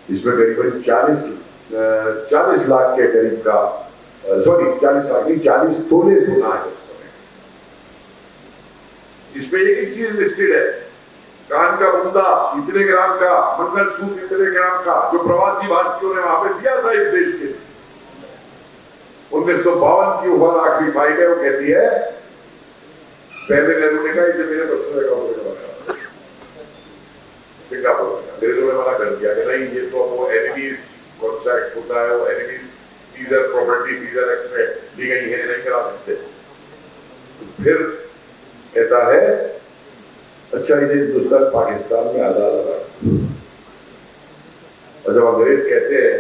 जिसमें करीबन 40 लाख के करीब का, सॉरी 40 लाख नहीं, 40 तोले सोना है उस समय, जिसमें एक ही चीज लिस्टेड है, कान का बुंदा इतने ग्राम का, मंगलसूत्र इतने ग्राम का, जो प्रवासी भारतीयों ने वहां पे दिया था इस देश के। 1952 की ओवर आखिरी फाइल है, वो कहती है, पहले नेहरू ने कहा इसे मेरे पर्सनल अकाउंट में जमा करा, सिंगापुर में। नेहरू ने मना कर दिया कि नहीं, ये तो वो एनिमीज कॉन्ट्रैक्ट होता है, वो enemies seizure property seizure act में दी गई है, नहीं करा सकते। तो फिर कहता है अच्छा इसे हिंदुस्तान पाकिस्तान में आजाद लगा। और जब अंग्रेज कहते हैं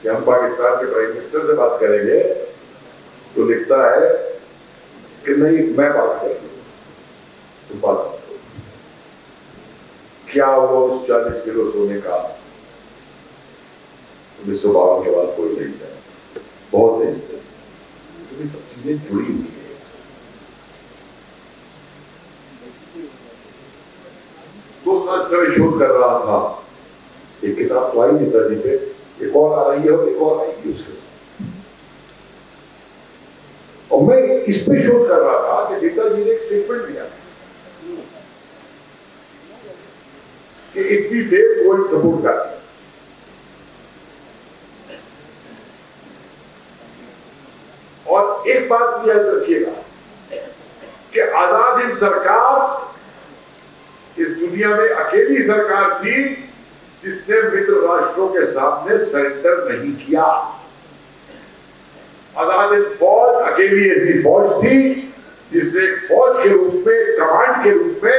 कि हम पाकिस्तान के प्राइम मिनिस्टर से बात करेंगे, तो लिखता है कि नहीं मैं बात कर लूं, तो बात करो। क्या हुआ उस 40 किलो सोने का 1952 के बाद कोई नहीं जाए, बहुत तेज थे, तो ये सब चीजें जुड़ी हुई है। दो साल से मैं शोध कर रहा था, एक किताब तो आई नेताजी पे, एक और आ रही है और एक और आएगी उसके, और मैं इस पे शोध कर रहा था कि नेताजी ने एक स्टेटमेंट दिया कि if we fail gold support करती। और एक बात याद रखिएगा कि आजाद हिंद सरकार इस दुनिया में अकेली सरकार थी जिसने मित्र राष्ट्रों के सामने सरेंडर नहीं किया। आजाद हिंद फौज अकेली ऐसी फौज थी जिसने एक फौज के रूप में, कमांड के रूप में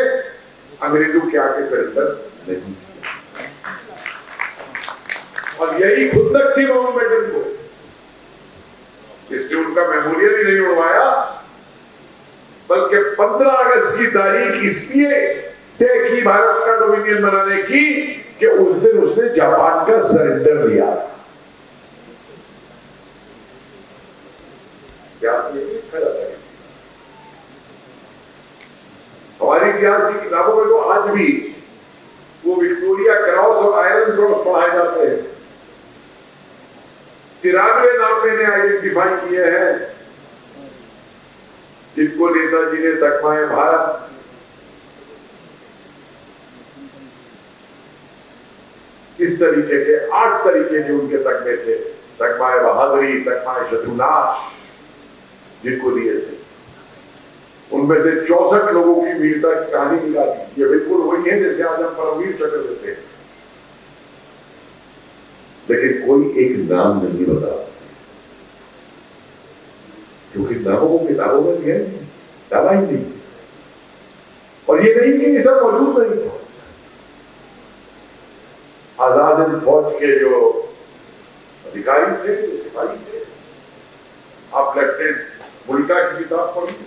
अंग्रेजों के आगे सरेंडर नहीं किया। और यही खुंदक थी माउंटबेटन को, इसने उनका मेमोरियल ही नहीं उड़वाया, बल्कि 15 अगस्त की तारीख इसलिए तय की भारत का डोमिनियन बनाने की कि उस दिन उसने जापान का सरेंडर लिया। हमारी इतिहास की किताबों में तो आज भी वो विक्टोरिया क्रॉस और आयरन क्रॉस पढ़ाए जाते हैं। 93 नाम मैंने आइडेंटिफाई किए हैं जिनको नेताजी ने तकमाए भारत, इस तरीके के 8 तरीके के उनके तकमे थे, तकमाए बहादुरी, तकमाए शत्रुनाश जिनको दिए थे। उनमें से 64 लोगों की वीरता की कहानी निकाली। ये बिल्कुल वही है जैसे आज हम परमवीर चक्र देते हैं, लेकिन कोई एक नाम नहीं बता, क्योंकि नामों को किताबों में दिया डाला ही नहीं। और ये नहीं कि ये सब मौजूद नहीं था। आजाद हिंद फौज के जो अधिकारी थे, जो सिपाही थे, आप लेफ्टिनेंट मुल्का की किताब पढ़िए,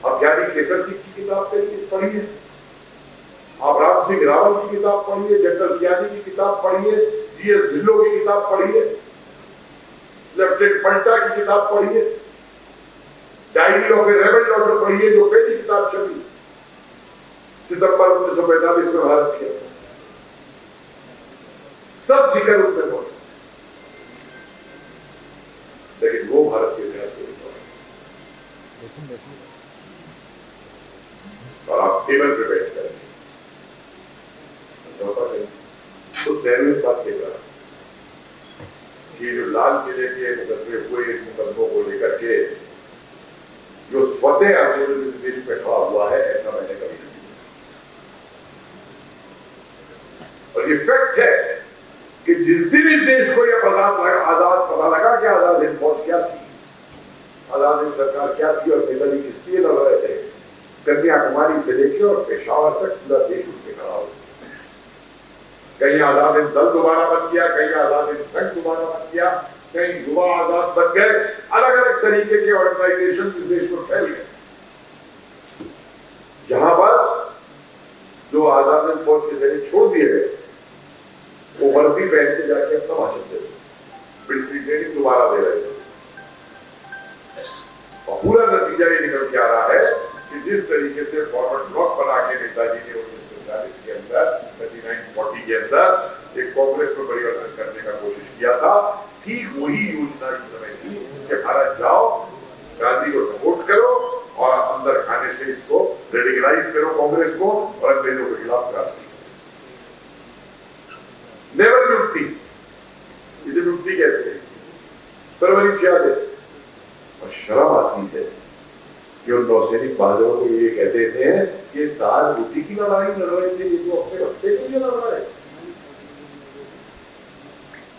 आप ज्ञानी केसर सिंह की किताब पढ़िए, आप राम सिंह रावल की किताब पढ़िए, जनरल ज्ञानी की किताब पढ़िए, जीएस ढिल्लों की किताब पढ़िए, लेफ्टिनेंट पंटा की किताब पढ़िए, diary of A rebel daughter पढ़िए, जो पहली किताब छपी सितंबर 1945 में भारत के, सब जिक्र उनमें मौजूद, लेकिन वो भारत के इतिहास को और आप टेबल पे बैठ कर तो तैरवे बात के बाद ये जो लाल किले के मुकदमे हुए, मुकदमों को लेकर के जो स्वतः आंदोलन इस देश में खड़ा हुआ है, ऐसा मैंने कभी नहीं। और ये फैक्ट है कि जिस दिन इस देश को यह आजाद पता लगा कि आजाद हिंद फौज क्या थी, आजाद हिंद सरकार क्या थी और नेताजी किस लिए लड़ रहे थे, कन्याकुमारी से लेकर और पेशावर तक पूरा देश उनके खड़ा हो। कहीं आजाद हिंद दल दोबारा बन गया, कहीं आजाद हिंद संघ दोबारा बन गया, कहीं युवा आजाद बन गए, अलग अलग तरीके के ऑर्गेनाइजेशन इस देश में फैल गए। जहां पर जो आजाद हिंद फौज के सैनिक छोड़ दिए गए वो वर्दी पहन के जाके अपना भाषण दे रहे, मिलिट्री ट्रेनिंग दोबारा दे रहे थे। और पूरा नतीजा ये निकल के आ रहा है कि जिस तरीके से फॉरवर्ड ब्लॉक बना के नेताजी ने 1947 के अंदर 39-40 के अंदर एक कांग्रेस में परिवर्तन करने का कोशिश किया था, ठीक वही योजना इस समय थी कि भारत जाओ, गांधी को सपोर्ट करो और अंदर खाने से इसको रेडिकलाइज करो कांग्रेस को और अंग्रेजों के खिलाफ क्रांति। नेवर युक्ति, इसे युक्ति कहते हैं। फरवरी 46 और शर्म आती है कि उन नौसैनिक बहादुरों को ये कहते हैं कि दाल रोटी की लड़ाई लड़ रहे थे, ये तो अपने हफ्ते के लिए लड़ रहा है।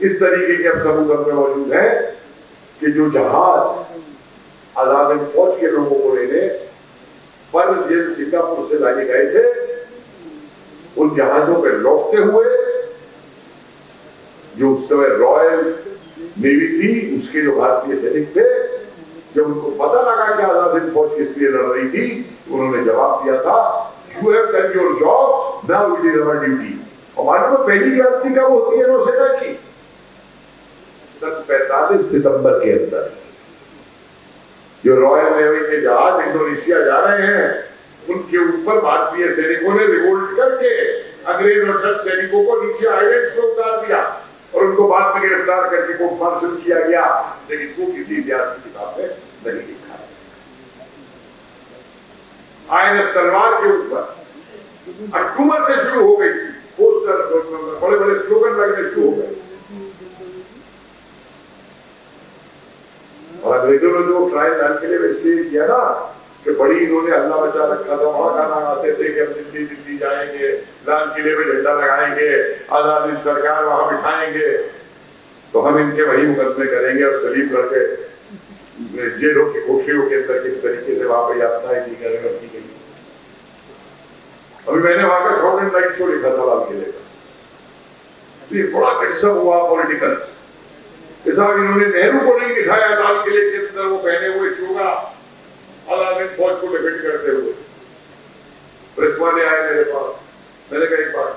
इस तरीके के अब सबूत में मौजूद है कि जो जहाज आजाद हिंद फौज के लोगों को लेने पर जेल सिंगापुर से लाए गए थे, उन जहाजों पर लौटते हुए जो उस समय रॉयल नेवी थी, उसके जो भारतीय सैनिक थे, जब उनको पता लगा कि आजाद हिंद फौज किस लिए लड़ रही थी, उन्होंने जवाब दिया था, you have done your job, now it is our duty. और मालूम है पहली क्रांति कब होती है नौसेना की? 45 सितंबर के अंदर जो रॉयल नेवी के जहाज इंडोनेशिया जा रहे हैं, उनके ऊपर भारतीय सैनिकों ने रिवोल्ट करके अंग्रेज और डच सैनिकों को नीचे आइलैंड्स पे उतार दिया और उनको बाद में गिरफ्तार करके कोर्ट मार्शल किया गया, लेकिन वो किसी इतिहास की किताब में नहीं लिखा है। आईएनएस तलवार के ऊपर अक्टूबर से शुरू हो गई थी, पोस्टर बड़े बड़े स्लोगन लगने शुरू हो गए और अंग्रेजों ने जो ट्रायल लाल किले में इसलिए किया ना कि बड़ी इन्होंने हल्ला मचा रखा था, वहां गाना गाते थे कि हम दिल्ली दिल्ली जाएंगे, लाल किले में झंडा लगाएंगे, आजाद हिंद सरकार वहां बिठाएंगे, तो हम इनके वही मुकदमे करेंगे और सलीम करके जेलों की कोठरियों के अंदर किस तरीके से वहां पर यात्राएं की गई। अभी मैंने वहां का शॉर्ट एंड लाइट शो लिखा था लाल किले का, ये बड़ा कैसा हुआ पॉलिटिकल। साहब इन्होंने नेहरू को नहीं दिखाया लाल किले के अंदर वो पहने हुए चोगा आजाद हिंद फौज को डिफेंड करते हुए। प्रेस वाले आए मेरे पास, मैंने कहा एक बात,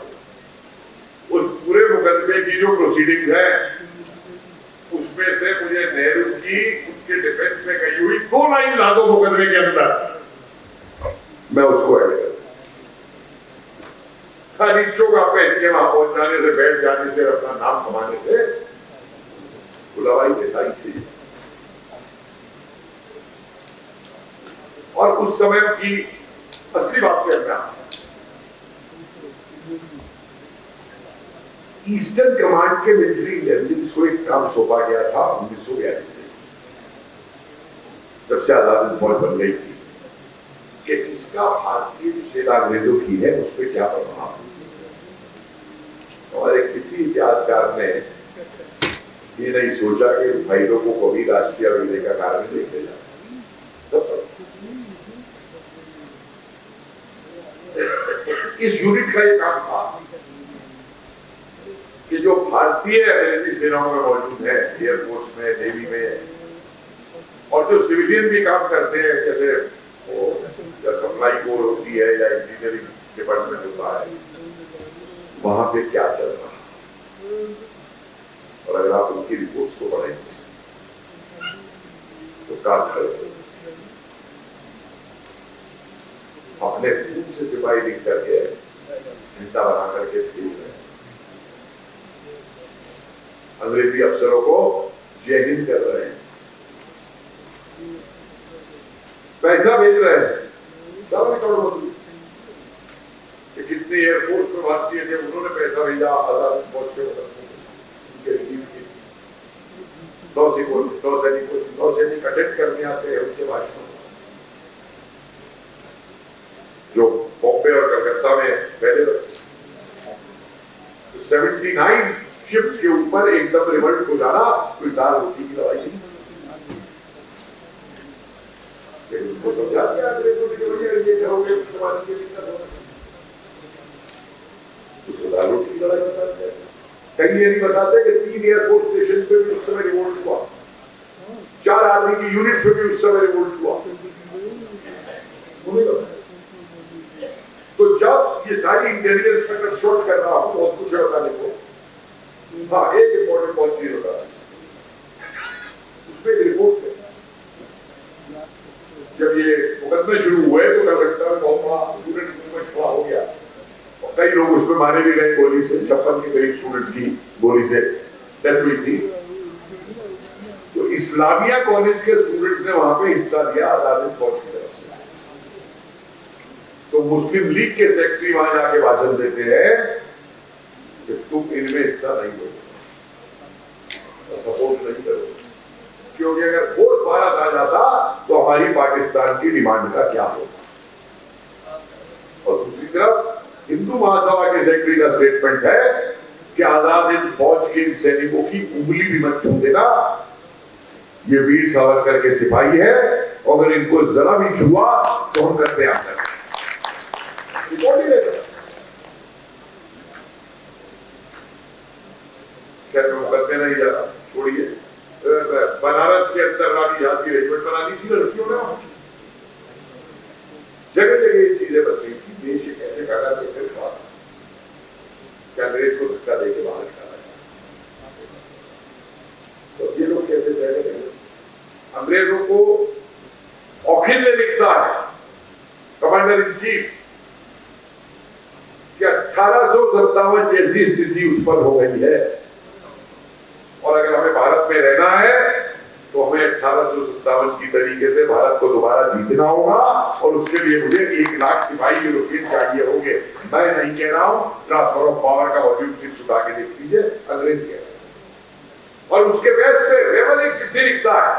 उस पूरे मुकदमे की जो प्रोसीडिंग्स है उसमें से मुझे नेहरू की उनके डिफेंस में कही हुई 2 लाइन ला दो मुकदमे के अंदर, मैं उसको ऐड कर। खाली चोगा पहन के वहां पहुंच जाने से, बैठ जाने से, अपना नाम कमाने से बुलावाई कैसाई थी। और उस समय की असली बात क्या, ईस्टर्न कमांड के मिलिट्री इंटेलिजेंस को एक काम सौंपा गया था 1942 से, जब से आजाद हिंद फौज बन गई थी, कि इसका भारतीय जो सेना अंग्रेजों की है उस पर क्या प्रभाव। हमारे किसी इतिहासकार ने ये नहीं सोचा कि भाई लोगों को भी राष्ट्रीय विजय का कारण लेके जाए। इस यूनिट का ये काम था कि जो भारतीय अंग्रेजी सेनाओं में मौजूद है, एयरफोर्स में, नेवी में, और जो सिविलियन भी काम करते हैं, जैसे वो या सप्लाई कोर होती है या इंजीनियरिंग डिपार्टमेंट होता है, वहां पे क्या चल रहा है। और अगर आप उनकी रिपोर्ट्स को पढ़ेंगे तो काम करेंगे, अपने खून से सिपाही लिख करके झंडा बना करके भेज रहे हैं, अंग्रेजी अफसरों को जय हिंद कर रहे हैं, पैसा भेज रहे हैं, सब रिकॉर्ड होती है। कितने एयरफोर्स में भारतीय थे, उन्होंने पैसा भेजा आजाद फौज के सैनिक अटेंड करने आते हैं उनके भाषण, जो बॉम्बे और कलकत्ता में पहले 79 शिप्स के ऊपर एकदम रिवल्ट हो जाना कोई दाल रोटी की दवाई नहीं। उनको समझा दिया अंग्रेजों ने ये करोगे तुम्हारी ये दिक्कत होगा, उसको दाल रोटी की दवाई बता दिया। कहीं ये नहीं बताते कि 3 एयरफोर्स स्टेशन पे भी उस समय रिवोल्ट हुआ, 4 आर्मी की यूनिट्स पे भी उस समय रिवोल्ट हुआ। तो जब ये सारी इंटेलिजेंस में मैं शॉर्ट कर रहा हूं, बहुत कुछ है बताने को। हाँ, एक इंपॉर्टेंट पॉइंट क्लियर होता है, उसमें एक रिपोर्ट है, जब ये मुकदमे शुरू हुए तो क्या लगता है बहुत बड़ा स्टूडेंट मूवमेंट खड़ा हो गया और कई लोग उसमें मारे भी गए गोली से। 56 के करीब स्टूडेंट की गोली से डेथ हुई थी। तो इस्लामिया कॉलेज के स्टूडेंट्स ने वहां पे हिस्सा लिया आजाद फौज की तरफ से। तो मुस्लिम लीग के सेक्रेटरी वहां जाके भाषण देते हैं कि तुम इनमें हिस्सा नहीं लो, सपोर्ट नहीं करो, क्योंकि अगर वो भारत आ जाता तो हमारी पाकिस्तान की डिमांड का क्या होगा। और दूसरी तरफ हिंदू महासभा के सेक्रेटरी का स्टेटमेंट है कि आजाद हिंद फौज के सैनिकों की उंगली भी मत छू देना, ये वीर सावरकर के सिपाही है, अगर इनको जरा भी छुआ तो हम करते आ सकते। क्या मैं करते नहीं जा रहा, छोड़िए। बनारस के अंदर रानी झांसी रेजिमेंट बनानी थी लड़कियों ने, जगह जगह ये चीजें बन रही थी। देश एक ऐसे काटा तो फिर क्या अंग्रेज को धक्का देके बाहर निकाला जाए, तो ये लोग कैसे जाएंगे। अंग्रेजों को औखिल्य लिखता है कमांडर इन चीफ कि 1857 जैसी स्थिति उत्पन्न हो गई है और अगर हमें भारत में रहना है तो हमें 1857 की तरीके से भारत को दोबारा जीतना होगा और उसके लिए मुझे 1 लाख सिपाही यूरोपियन चाहिए होंगे। मैं नहीं कह रहा हूं, ट्रांसफर ऑफ पावर का वॉल्यूम 6 उठा के देख लीजिए, अंग्रेज कह रहे हैं। और उसके बेस पे रेवल एक चिट्ठी लिखता है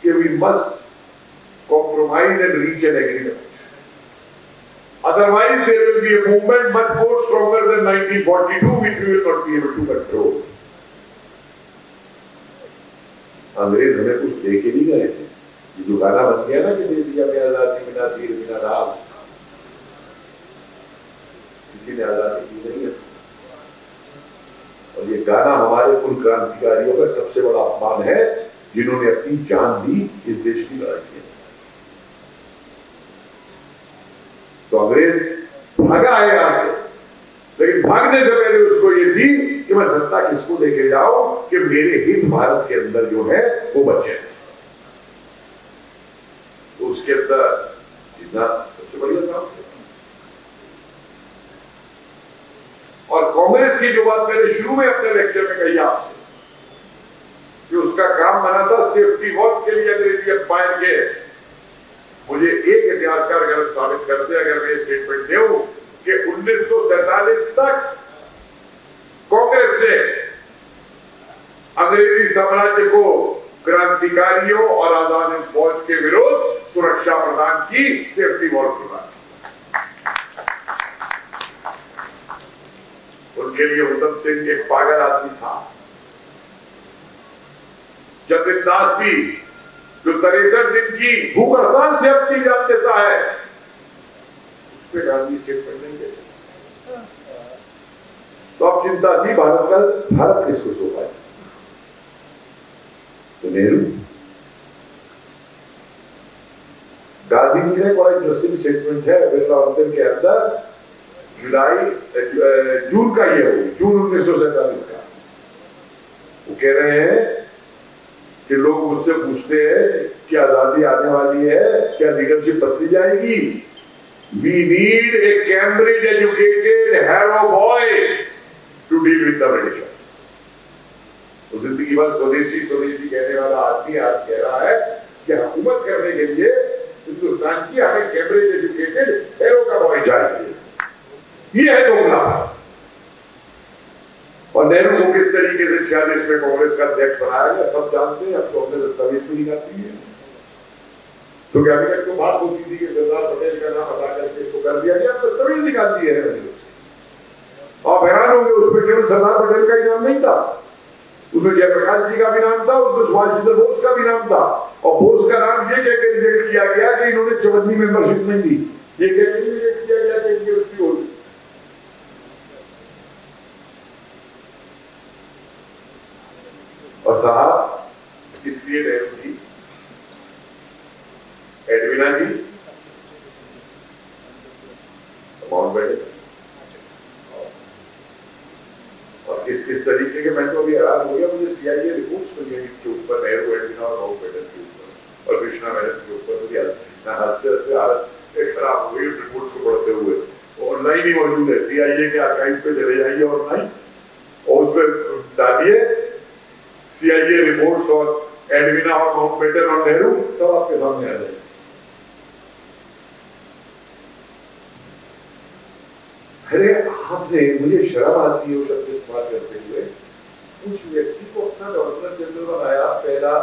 कि we must compromise and reach an agreement, otherwise there will be a movement much more stronger than 1942 which we will not be able to control। अंग्रेज हमें कुछ दे के नहीं गए थे, ये जो गाना बन गया ना कि दे दिया मैं आजादी बिना तीर बिना राम, किसी ने आजादी दी नहीं है। और ये गाना हमारे उन क्रांतिकारियों का सबसे बड़ा अपमान है जिन्होंने अपनी जान दी इस देश की लड़ाई के। तो अंग्रेज भागा है यहां से, लेकिन भागने से पहले उसको ये थी कि मैं सत्ता किसको देके जाऊं कि मेरे हित भारत के अंदर जो है वो बचे। तो उसके अंदर जितना सबसे बढ़िया काम। और कांग्रेस की जो बात मैंने शुरू में अपने लेक्चर में कही आपसे कि उसका काम बना था सेफ्टी वॉल्व के लिए अंग्रेजी अंपायर के। मुझे एक इतिहासकार गलत साबित करते अगर मैं स्टेटमेंट दूं कि 1947 तक कांग्रेस ने अंग्रेजी साम्राज्य को क्रांतिकारियों और आजाद हिंद फौज के विरुद्ध सुरक्षा प्रदान की, सेफ्टी वॉल प्रदान। उनके लिए उधम सिंह एक पागल आदमी था। जतिन दास भी जो 63 दिन की भूख हड़ताल से अपनी जान देता है, उस पर गांधी स्टेटमेंट नहीं देते। तो अब चिंता थी भारत किसको सौंपा है। तो नेहरू, गांधी जी ने बड़ा इंटरेस्टिंग स्टेटमेंट है बिरला के अंदर, जून का ये होगी, जून 1947 का। वो कह रहे हैं कि लोग मुझसे पूछते हैं कि आजादी आने वाली है, क्या लीडरशिप बदली जाएगी। We need a Cambridge educated Harrow boy to deal with the Britishers. तो जिंदगी भर स्वदेशी स्वदेशी कहने वाला आदमी आज कह रहा है कि हुकूमत करने के लिए हिंदुस्तान की हमें कैम्ब्रिज एजुकेटेड हैरो का बॉय चाहिए। ये है दोगला। और नेहरू को किस तरीके से 46 में कांग्रेस का अध्यक्ष बनाया गया सब जानते हैं। अब तो हमने दस्तावेज भी निकालती है। तो कैबिनेट को बात होती थी कि सरदार पटेल का नाम हटा करके इसको कर दिया गया, दस्तावेज निकाल दिए हैं। आप हैरान होंगे उसमें केवल सरदार पटेल का ही नाम नहीं था, उसमें जयप्रकाश जी का भी नाम था, उसमें सुभाष चंद्र बोस का भी नाम था। और बोस का नाम ये कह के रिजेक्ट किया गया कि इन्होंने चवन्नी मेंबरशिप नहीं दी, ये कह के रिजेक्ट किया गया कि इनकी मृत्यु होगी। और साहब इसलिए नेहरू जी, एडविना जी, माउंटबेटन और किस तरीके के, मैं तो अभी हैरान हो गया, मुझे सीआईए रिपोर्ट्स मिली इसके ऊपर, नेहरू, एडविना और माउंटबेटन के ऊपर और कृष्णा मेनन के ऊपर। मुझे हंसते हंसते हालत खराब हो गई रिपोर्ट्स को पढ़ते हुए। ऑनलाइन ही मौजूद है, सीआईए के आर्काइव पे चले जाइए ऑनलाइन और उस पर डालिए सीआईए रिपोर्ट्स और एडविना और माउंटबेटन और नेहरू, सब आपके सामने आ जाएगा। अरे आपने, मुझे शर्म आती है वो शब्द इस्तेमाल करते हुए, उस व्यक्ति को अपना गवर्नर जनरल बनाया पहला,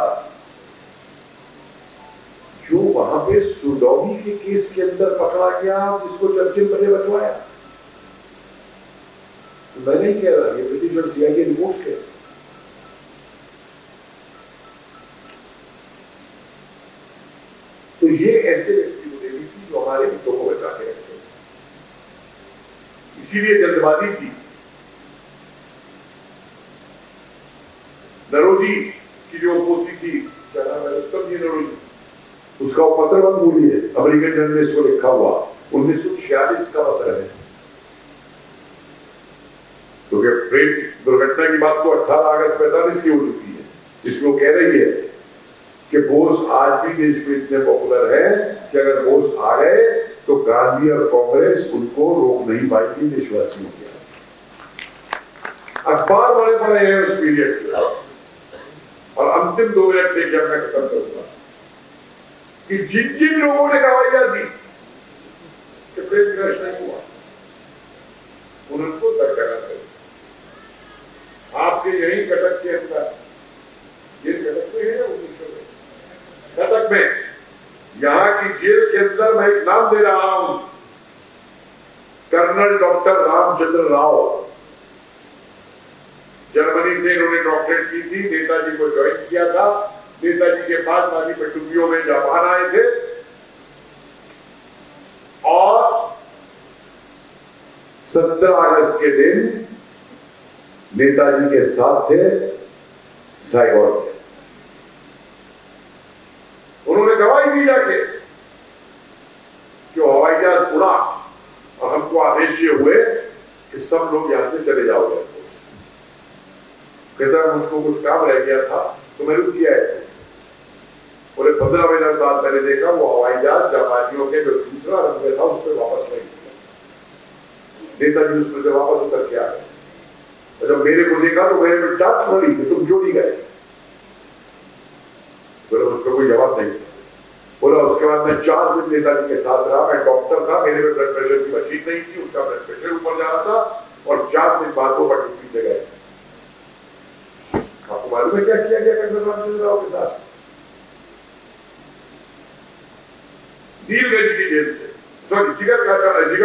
जो वहां पे सुडौनी के केस के अंदर पकड़ा गया, जिसको चर्चिल ने बचवाया। मैं नहीं कह रहा, ये ब्रिटिश और सीआईए रिपोर्ट्स के। तो ये ऐसे व्यक्ति होते थी जो हमारे हितों को बचा के रखते, इसीलिए जल्दबाजी थी। नरोजी की जो पोती थी, क्या नाम है, उत्तम जी नरोजी, उसका पत्र मत भूलिए, अमेरिकन जर्नलिस्ट को लिखा हुआ 1946 का पत्र है। क्योंकि ट्रेन दुर्घटना की बात तो 18 अगस्त 45 की हो चुकी है, जिसमें वो कह रही है कि बोस आज भी देश में इतने पॉपुलर है कि अगर बोस आ गए तो गांधी और कांग्रेस उनको रोक नहीं पाएगी देशवासियों के। अखबार बड़े बड़े हैं उस पीरियड में। और अंतिम 2 मिनट देखिए, मैं खत्म करूंगा कि जिन जिन लोगों ने गवाहियां दी कि प्लेन क्रैश नहीं हुआ, उनको दरकरार कर। आपके यही कटक के अंदर, ये कटक में है 1900 में, कटक में, यहां की जेल के अंदर मैं एक नाम दे रहा हूं, colonel doctor Ramchandra Rao. Germany से इन्होंने डॉक्टरेट की थी, नेताजी को ज्वाइन किया था, नेताजी के बाद माली पटुबियों में जापान आए थे और 17 अगस्त के दिन नेताजी के साथ थे साइगोन में। उन्होंने गवाही दी जाके कि हवाई जहाज उड़ा और हमको आदेश ये हुए कि सब लोग यहां से चले जाओगे। कहता मुझको कुछ काम रह गया था तो मैंने किया है। पूरे 15 मिनट बाद मैंने देखा वो हवाई जहाज जापानियों के जो दूसरा रंग में था उस पर वापस नहीं किया। नेताजी उसमें से वापस उतर के आ गए। और जब मेरे को देखा तो मेरे में डांट पड़ी कि तुम क्यों नहीं गए। बोला उसका कोई जवाब नहीं। बोला उसके बाद मैं 4 दिन नेताजी के साथ रहा। मैं डॉक्टर था, मेरे में ब्लड प्रेशर की मशीन नहीं थी, उनका ब्लड प्रेशर ऊपर जा रहा था और 4 दिन बाद वो पटुकी से गए। आपको मालूम है क्या किया गया कर्नल रामचंद्र राव के साथ? नीलगंज की जेल से, सॉरी जिगर काचा की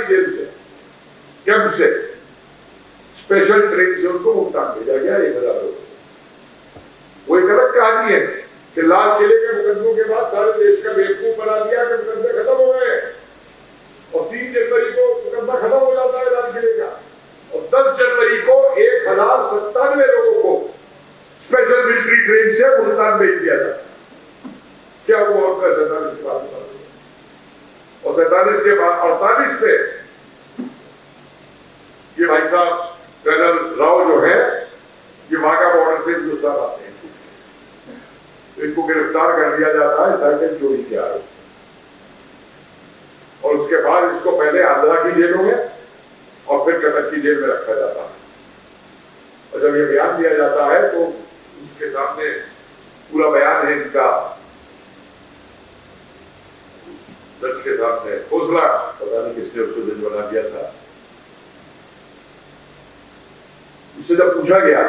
जेल से, कैंप से स्पेशल ट्रेन से उनको मुल्तान भेजा गया 1000 लोग। वो एक अलग कहानी है कि लाल किले के मुकदमों के बाद सारे देश का बेवकूफ बना दिया कि मुकदमे खत्म हो गए और 3 जनवरी को मुकदमा खत्म हो जाता है लाल किले का और 10 जनवरी को 1097 लोगों को स्पेशल मिलिट्री ट्रेन से मुल्तान भेज दिया था। क्या हुआ उसका 47 के बाद और 47 के बाद 48 में ये भाई साहब कर्नल राव जो है ये वाघा बॉर्डर से हिंदुस्तान आते हैं, इनको गिरफ्तार कर लिया जाता है साइकिल चोरी के आरोप और उसके बाद इसको पहले आंध्रा की जेलों में और फिर कटक की जेल में रखा जाता है। और जब ये बयान दिया जाता है तो उसके सामने पूरा बयान है इनका, जज के सामने खोसला, पता नहीं किसने उसको जज बना दिया था। उससे जब पूछा गया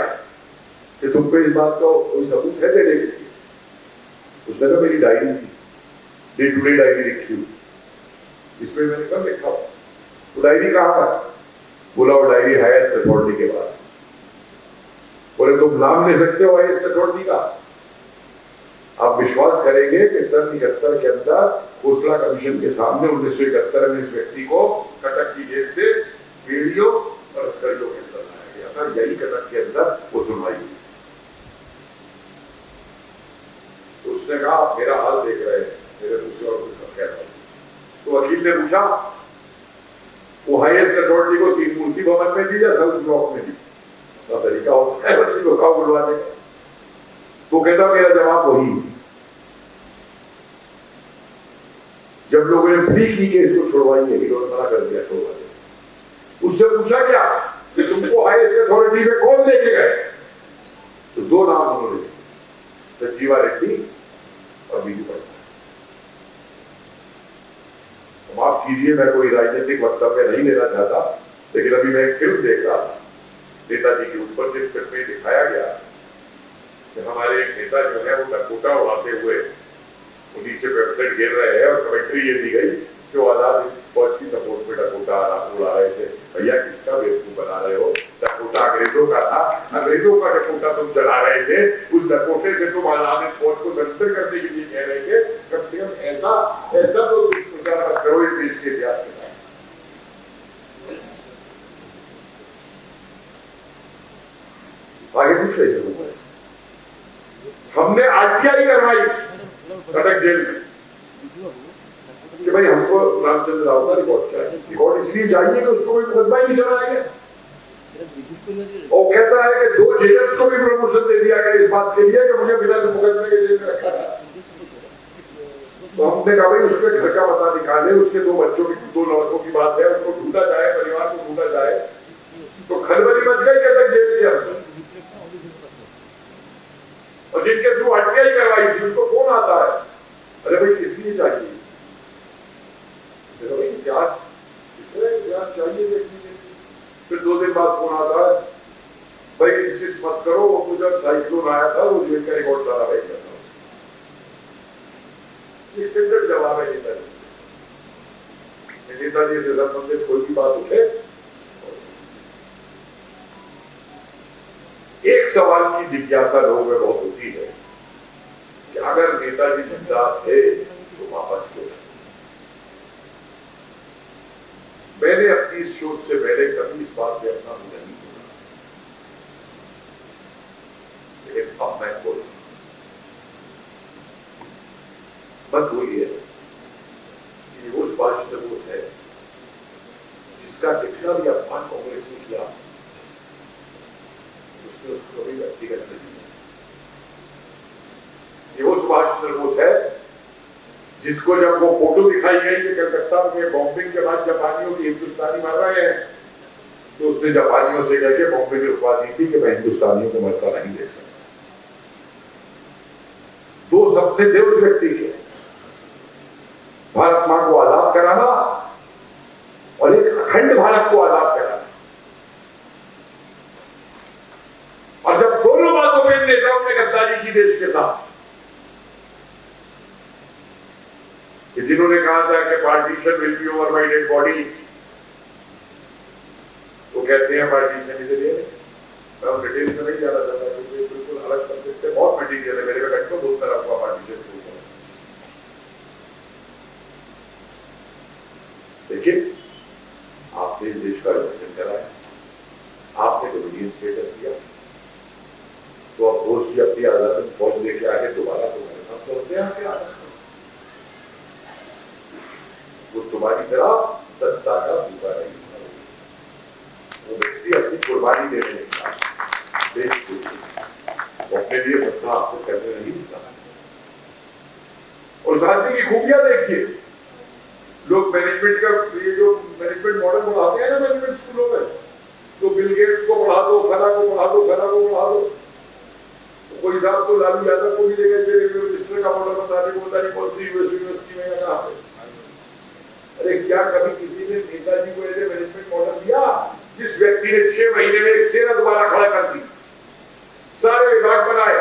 कि तुमको इस बात का कोई सबूत है देने के लिए, उसने कहा मेरी डायरी थी, डे टू डे डायरी लिखी हुई, इसमें मैंने कब लिखा वो डायरी कहाँ है? बोला वो डायरी हाईएस्ट अथॉरिटी के पास। बोले तुम नाम ले सकते हो हाईएस्ट अथॉरिटी का? आप विश्वास करेंगे कि सन 71 के अंदर खोसला कमीशन के सामने 1971 में इस व्यक्ति को कटक की जेल से पीढ़ियों और हथकड़ियों के अंदर लाया गया था। यही कटक के अंदर वो सुनवाई हुई। तो उसने कहा आप मेरा हाल देख रहे हैं, मेरे दूसरे और कुछ कह रहा। तो वकील ने पूछा वो हाईएस्ट अथॉरिटी को तीन मूर्ति भवन में दी या साउथ ब्लॉक में दी? तो तरीका होता है वकील को कहा बुलवाने का। तो कहता मेरा जवाब वही। जब लोगों ने प्ली की कि इसको छुड़वाइए, हीरो ने मना कर दिया छुड़वा दे। उससे पूछा क्या कि तुमको हाईएस्ट अथॉरिटी में कौन लेके गए? तो दो नाम उन्होंने, संजीवा रेड्डी और बीजू पटनायक। माफ कीजिए मैं कोई राजनीतिक वक्तव्य नहीं लेना चाहता, लेकिन अभी मैं एक फिल्म देख रहा था नेताजी के ऊपर, जिस फिल्म में दिखाया गया कि हमारे एक नेता जो है वो डकोटा उड़ाते हुए वो नीचे वेबसाइट गिर रहे हैं और कमेंट्री ये दी गई कि वो आजाद फौज की सपोर्ट में डकोटा उड़ा रहे थे। भैया किसका बेवकूफ बना रहे हो? डकोटा अंग्रेजों का था, अंग्रेजों का डकोटा तुम चला रहे थे। उस डकोटे से तुम आजाद फौज को सरेंडर करने के लिए कह रहे थे। कम से कम ऐसा तो विचार मत करो इस देश के इतिहास के साथ। आगे पूछ रहे थे हमने आरटीआई करवाई कटक जेल में कि भाई हमको रामचंद्र राव का रिकॉर्ड चाहिए। रिकॉर्ड इसलिए चाहिए कि उसको कोई मुकदमा ही नहीं चलाया गया। और कहता है कि 2 जेलर्स को भी प्रमोशन दे दिया गया इस बात के लिए कि मुझे बिना मुकदमे के जेल में रखा था। तो हमने कहा भाई उसके घर का पता निकाले, उसके 2 बच्चों की 2 लड़कों की बात है, उसको ढूंढा जाए, परिवार को ढूंढा जाए। तो खलबली मच गई कटक जेल के अंदर। और जिनके थ्रू आरटीआई करवाई थी उनको फोन आता है, अरे भाई किस लिए चाहिए? भाई इतिहास चाहिए देखने के। फिर 2 दिन बाद फोन आता है, भाई इंसिस्ट मत करो, वो तो जब साइक्लोन आया था वो जेल का रिकॉर्ड सारा रह गया था। स्टैंडर्ड जवाब है नेताजी। नेताजी से संबंधित कोई भी बात उठे, एक सवाल की जिज्ञासा लोगों में बहुत होती है कि अगर नेताजी जिंदा है तो वापस क्यों? मैंने अपनी इस शोध से पहले कभी इस बात पे अपना मुंह नहीं बोला, लेकिन अब मैं बोल मत बोलिए कि वो सुभाष चंद्र बोस है जिसका कितना भी अपमान कांग्रेस ने किया, उसने उसको कभी व्यक्तिगत नहीं किया। ये वो सुभाष चंद्र बोस है जिसको जब वो फोटो दिखाई गई कि कलकत्ता में बॉम्बिंग के बाद जापानियों की हिंदुस्तानी मार रहे हैं, तो उसने जापानियों से कह के बॉम्बिंग रुकवा दी थी कि मैं हिंदुस्तानियों को मरता नहीं देख सकता। 2 सपने थे उस व्यक्ति के, भारत मां को आजाद कराना और एक अखंड भारत को आजाद कराना। और जब दोनों बातों में नेताओं ने गद्दारी की देश के साथ, कि जिन्होंने कहा था कि partition will be over my dead body, वो कहते हैं पार्टीशन इसलिए मैं उन डिटेल्स में नहीं जाना चाहता क्योंकि बिल्कुल अलग सब्जेक्ट है, बहुत मटीरियल है मेरे पे, घंटों बोलता रहूंगा पार्टीशन के ऊपर। लेकिन आपने इस देश का विभाजन कराया, आपने डोमिनियन स्टेटस दिया, तो अब बोस जी अपनी आजादी फौज लेके आगे दोबारा तुम्हारे साथ लड़ते हैं आगे आगे। वो तुम्हारी तरह सत्ता का भूखा नहीं था, वो व्यक्ति अपनी कुर्बानी देने लगा देश के लिए, अपने लिए सत्ता आपको करने नहीं दिया। और शांति की खूबियां देखिए, लोग मैनेजमेंट का ये जो मैनेजमेंट मॉडल पढ़ाते हैं ना मैनेजमेंट स्कूलों में, तो बिल गेट्स को पढ़ा दो, फला को पढ़ा दो, फला को पढ़ा दो। तो कोई साहब तो लालू यादव को भी लेकर रेलवे मिनिस्टर का मॉडल बताने को बताने कौन सी यूनिवर्सिटी में या कहां पे। अरे क्या कभी किसी ने नेताजी को ऐसे मैनेजमेंट मॉडल दिया जिस व्यक्ति ने 6 महीने में एक सेना दोबारा खड़ा कर दी, सारे विभाग बनाए,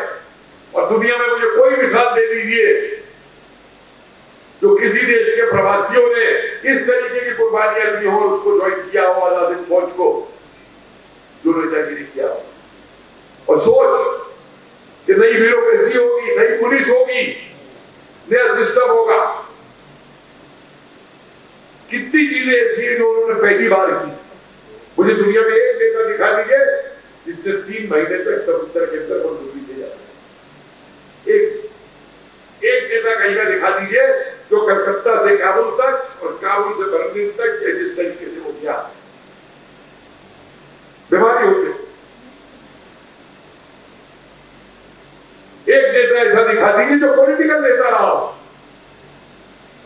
और दुनिया में मुझे कोई मिसाल दे दीजिए जो किसी देश के प्रवासियों ने इस तरीके की कुर्बानियां दी हो, उसको ज्वाइन किया हो आजाद हिंद फौज को, जो नेतागिरी किया हो, और सोच कि नई ब्यूरोक्रेसी होगी, नई पुलिस होगी, नया सिस्टम होगा। कितनी चीजें ऐसी हैं जो उन्होंने पहली बार की। मुझे दुनिया में एक नेता दिखा दीजिए जिसने 3 महीने तक समुद्र के अंदर बंदूकी से जाता है। एक नेता कहीं का दिखा दीजिए जो कलकत्ता से काबुल तक और काबुल से बर्लिन तक जिस तरीके से वो किया। बीमारी होती, एक नेता ऐसा दिखा दीजिए जो पॉलिटिकल नेता रहा हो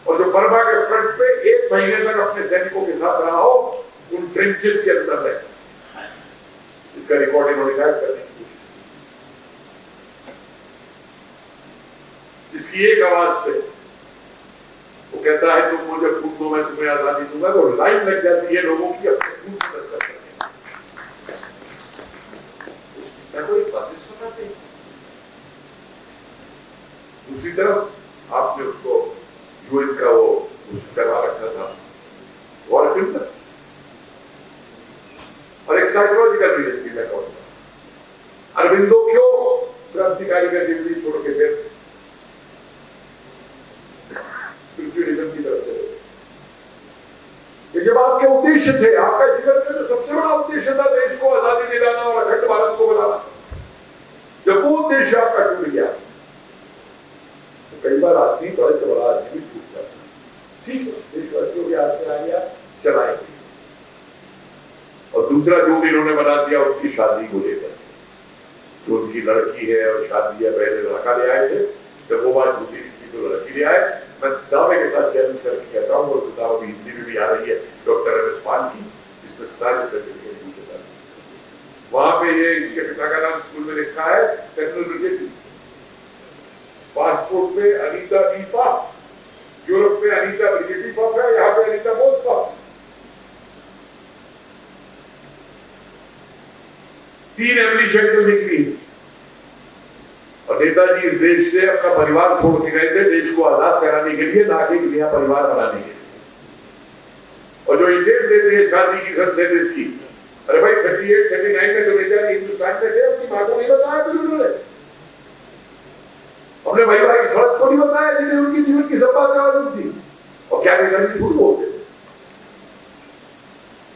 और जो बर्मा के फ्रंट पे 1 महीने तक अपने सैनिकों के साथ रहा हो, उन ट्रेंचेस के अंदर रहे। इसका रिकॉर्ड इन्होंने गायब करने की कोशिश, इसकी एक आवाज पे वो कहता है तुम मुझे खून दो मैं तुम्हें आजादी दूंगा, तो लाइन लग जाती है लोगों की अपने खून को तस्कर करने। को एक बात सुनाते हैं। दूसरी तरफ आपने उसको यूएन का वो घोषित करवा रखा था और फिर और एक साइकोलॉजिकल रीजन भी मैं कहूंगा। अरविंदो क्यों क्रांतिकारी का डिग्री छोड़ के फिर स्पिरिचुअलिज्म की तरफ से, जब आपके उद्देश्य थे, आपका जीवन में जो सबसे बड़ा उद्देश्य था देश को आजादी दिलाना और अखंड भारत को बनाना, जब वो उद्देश्य आपका टूट गया तो कई बार आदमी बड़े से बड़ा आदमी भी टूट जाता है। ठीक है, देशवासियों के हाथ में आ गया, चलाएंगे। और दूसरा जो भी इन्होंने बना दिया उनकी शादी को लेकर, जो उनकी लड़की है और शादी है, पहले लड़का ले आए थे, जब वो बात दूसरी थी तो लड़की ले आए। मैं दावे के साथ चैलेंज करके कहता हूँ, और दावा भी हिंदी में भी आ रही है डॉक्टर रमेश पाल की, जिसमें सारे सर्टिफिकेट पूछे जाते हैं। वहां पे ये इनके पिता का नाम स्कूल में लिखा है कर्नल ब्रिगेडी, पासपोर्ट पे अनीता दीपा, यूरोप में अनीता ब्रिगेडी पॉप है, यहाँ पे अनीता बोस पॉप। 3 एमली शक्ल निकली। और नेताजी इस देश से अपना परिवार छोड़ के गए थे देश को आजाद कराने के लिए, ना कि नया परिवार बनाने के लिए। और जो इंडियन देते हैं शादी की सबसे देश की, अरे भाई 38, 39 में जो नेताजी हिंदुस्तान में थे, अपनी मां को नहीं बताया फिर उन्होंने, अपने भाई भाई सड़क को नहीं बताया जिन्हें उनकी जीवन की सब बातें मालूम थी। और क्या नेताजी झूठ बोलते थे।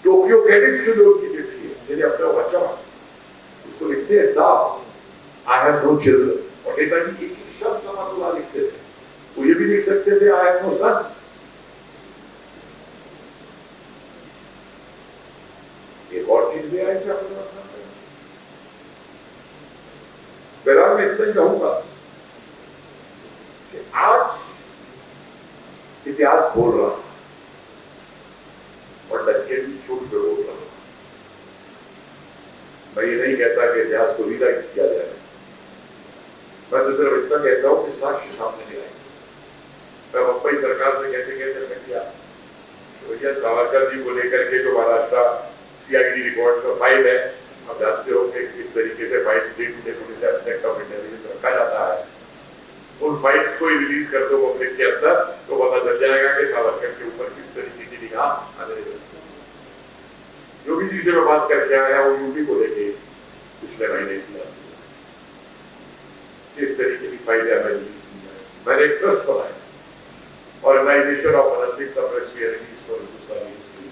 टोक्यो कैडेट्स की जो उनकी चिट्ठी है, जिन्हें अपना बच्चा उसको लिखते हैं साफ, I have no children। और नेताजी एक ही शब्द समानुला लिखते थे, वो ये भी लिख सकते थे I have no sons। एक और चीज भी आई क्या बहरहाल मैं इतना ही कहूंगा कि आज इतिहास बोल रहा और डटके भी झूठ पे बोल रहा। मैं ये नहीं कहता कि इतिहास को रीराइट किया जाए, मैं तो सिर्फ इतना कहता हूं कि साक्ष्य सामने ले आए। मैं मुंबई सरकार से कहते कहते मैं किया तो भैया सावरकर जी को लेकर के जो महाराष्ट्र सीआईडी रिपोर्ट का फाइल है, आप जानते हो कि किस तरीके से file police aspect of intelligence रखा जाता है। उन फाइल्स को ही रिलीज कर दो पब्लिक के अंदर तो पता चल जाएगा कि सावरकर के ऊपर किस तरीके की निगाह आने लगी। जो भी चीजें मैं बात करके आया वो यूपी को लेके पिछले महीने इस तरीके की फाइलें हमें रिलीज की जाए। मैंने एक ट्रस्ट बनाया, ऑर्गेनाइजेशन ऑफ अनंतिक suppressed realities for Hindustani history.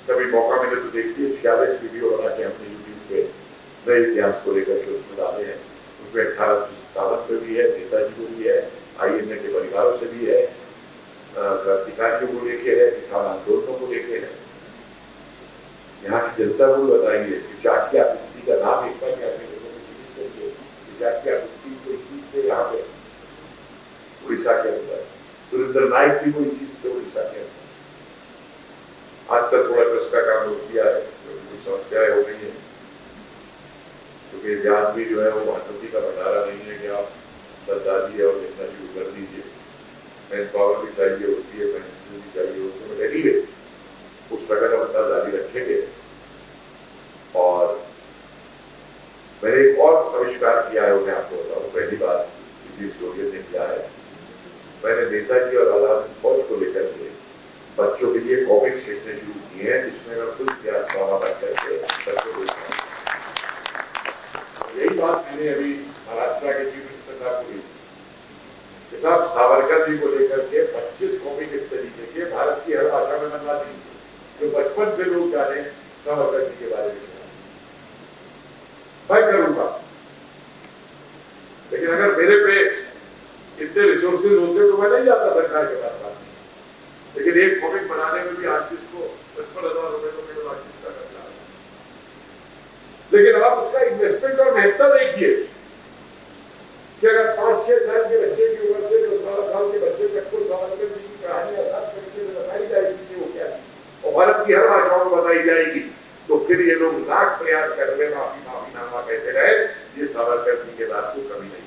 कभी मौका मिले तो देखिए, 46 वीडियो बना के हमने यूट्यूब पे नए इतिहास को लेकर के उसमें डाले हैं। उसमें 1857 पे भी है, नेताजी को भी है, आईएनए के परिवारों से भी है, क्रांतिकारियों को लेके है, किसान आंदोलनों को लेके है। यहाँ की जनता को बताइए कि चाकिया कुश्ती का नाम एक बार चाकिया कुश्ती कोई चीज से यहाँ पे उड़ीसा के अंदर सुरेंद्र नायक भी कोई चीज से उड़ीसा के अंदर। आजकल थोड़ा ट्रस्ट का काम हो किया है, कुछ समस्याएं हो गई है क्योंकि इतिहास भी जो है वो महानती का भंडारा नहीं है कि आप सरदारी और लिखना शुरू कर दीजिए। मैन पावर भी चाहिए होती है, मैन भी चाहिए होती है, एनीवे उस प्रकार का बता जारी रखेंगे। और मैंने एक और आविष्कार किया है, मैं आपको बताऊं, पहली बार किसी स्टोरियन ने किया है। मैंने नेताजी और आजाद फौज ये कॉमिक्स लिखने शुरू किए हैं जिसमें मैं खुद इतिहास का हवाला करके सबको बोलता हूँ। यही बात मैंने अभी महाराष्ट्र के चीफ मिनिस्टर साहब को की साहब सावरकर जी को लेकर के 25 कॉमिक इस तरीके के भारत की हर भाषा में बनवा दी जो बचपन से लोग जाने सावरकर जी के बारे में मैं करूंगा। लेकिन अगर मेरे पे इतने रिसोर्सेज होते तो मैं नहीं जाता सरकार के पास बात। लेकिन एक कॉमिक बनाने में भी आर्टिस्ट को 55,000 रुपए तो मेरे आर्टिस्ट का खर्चा है। लेकिन आप उसका इन्वेस्टमेंट और महत्ता देखिए कि अगर 5-6 साल के बच्चे की उम्र से 12 साल के बच्चे तक को सावरकर जी की कहानी आसान तरीके से बताई जाएगी कि वो क्या है और भारत की हर भाषाओं में बताई जाएगी, तो फिर ये लोग लाख प्रयास कर रहे माफीनामा कहते रहे, ये सावरकर जी के बात को कभी नहीं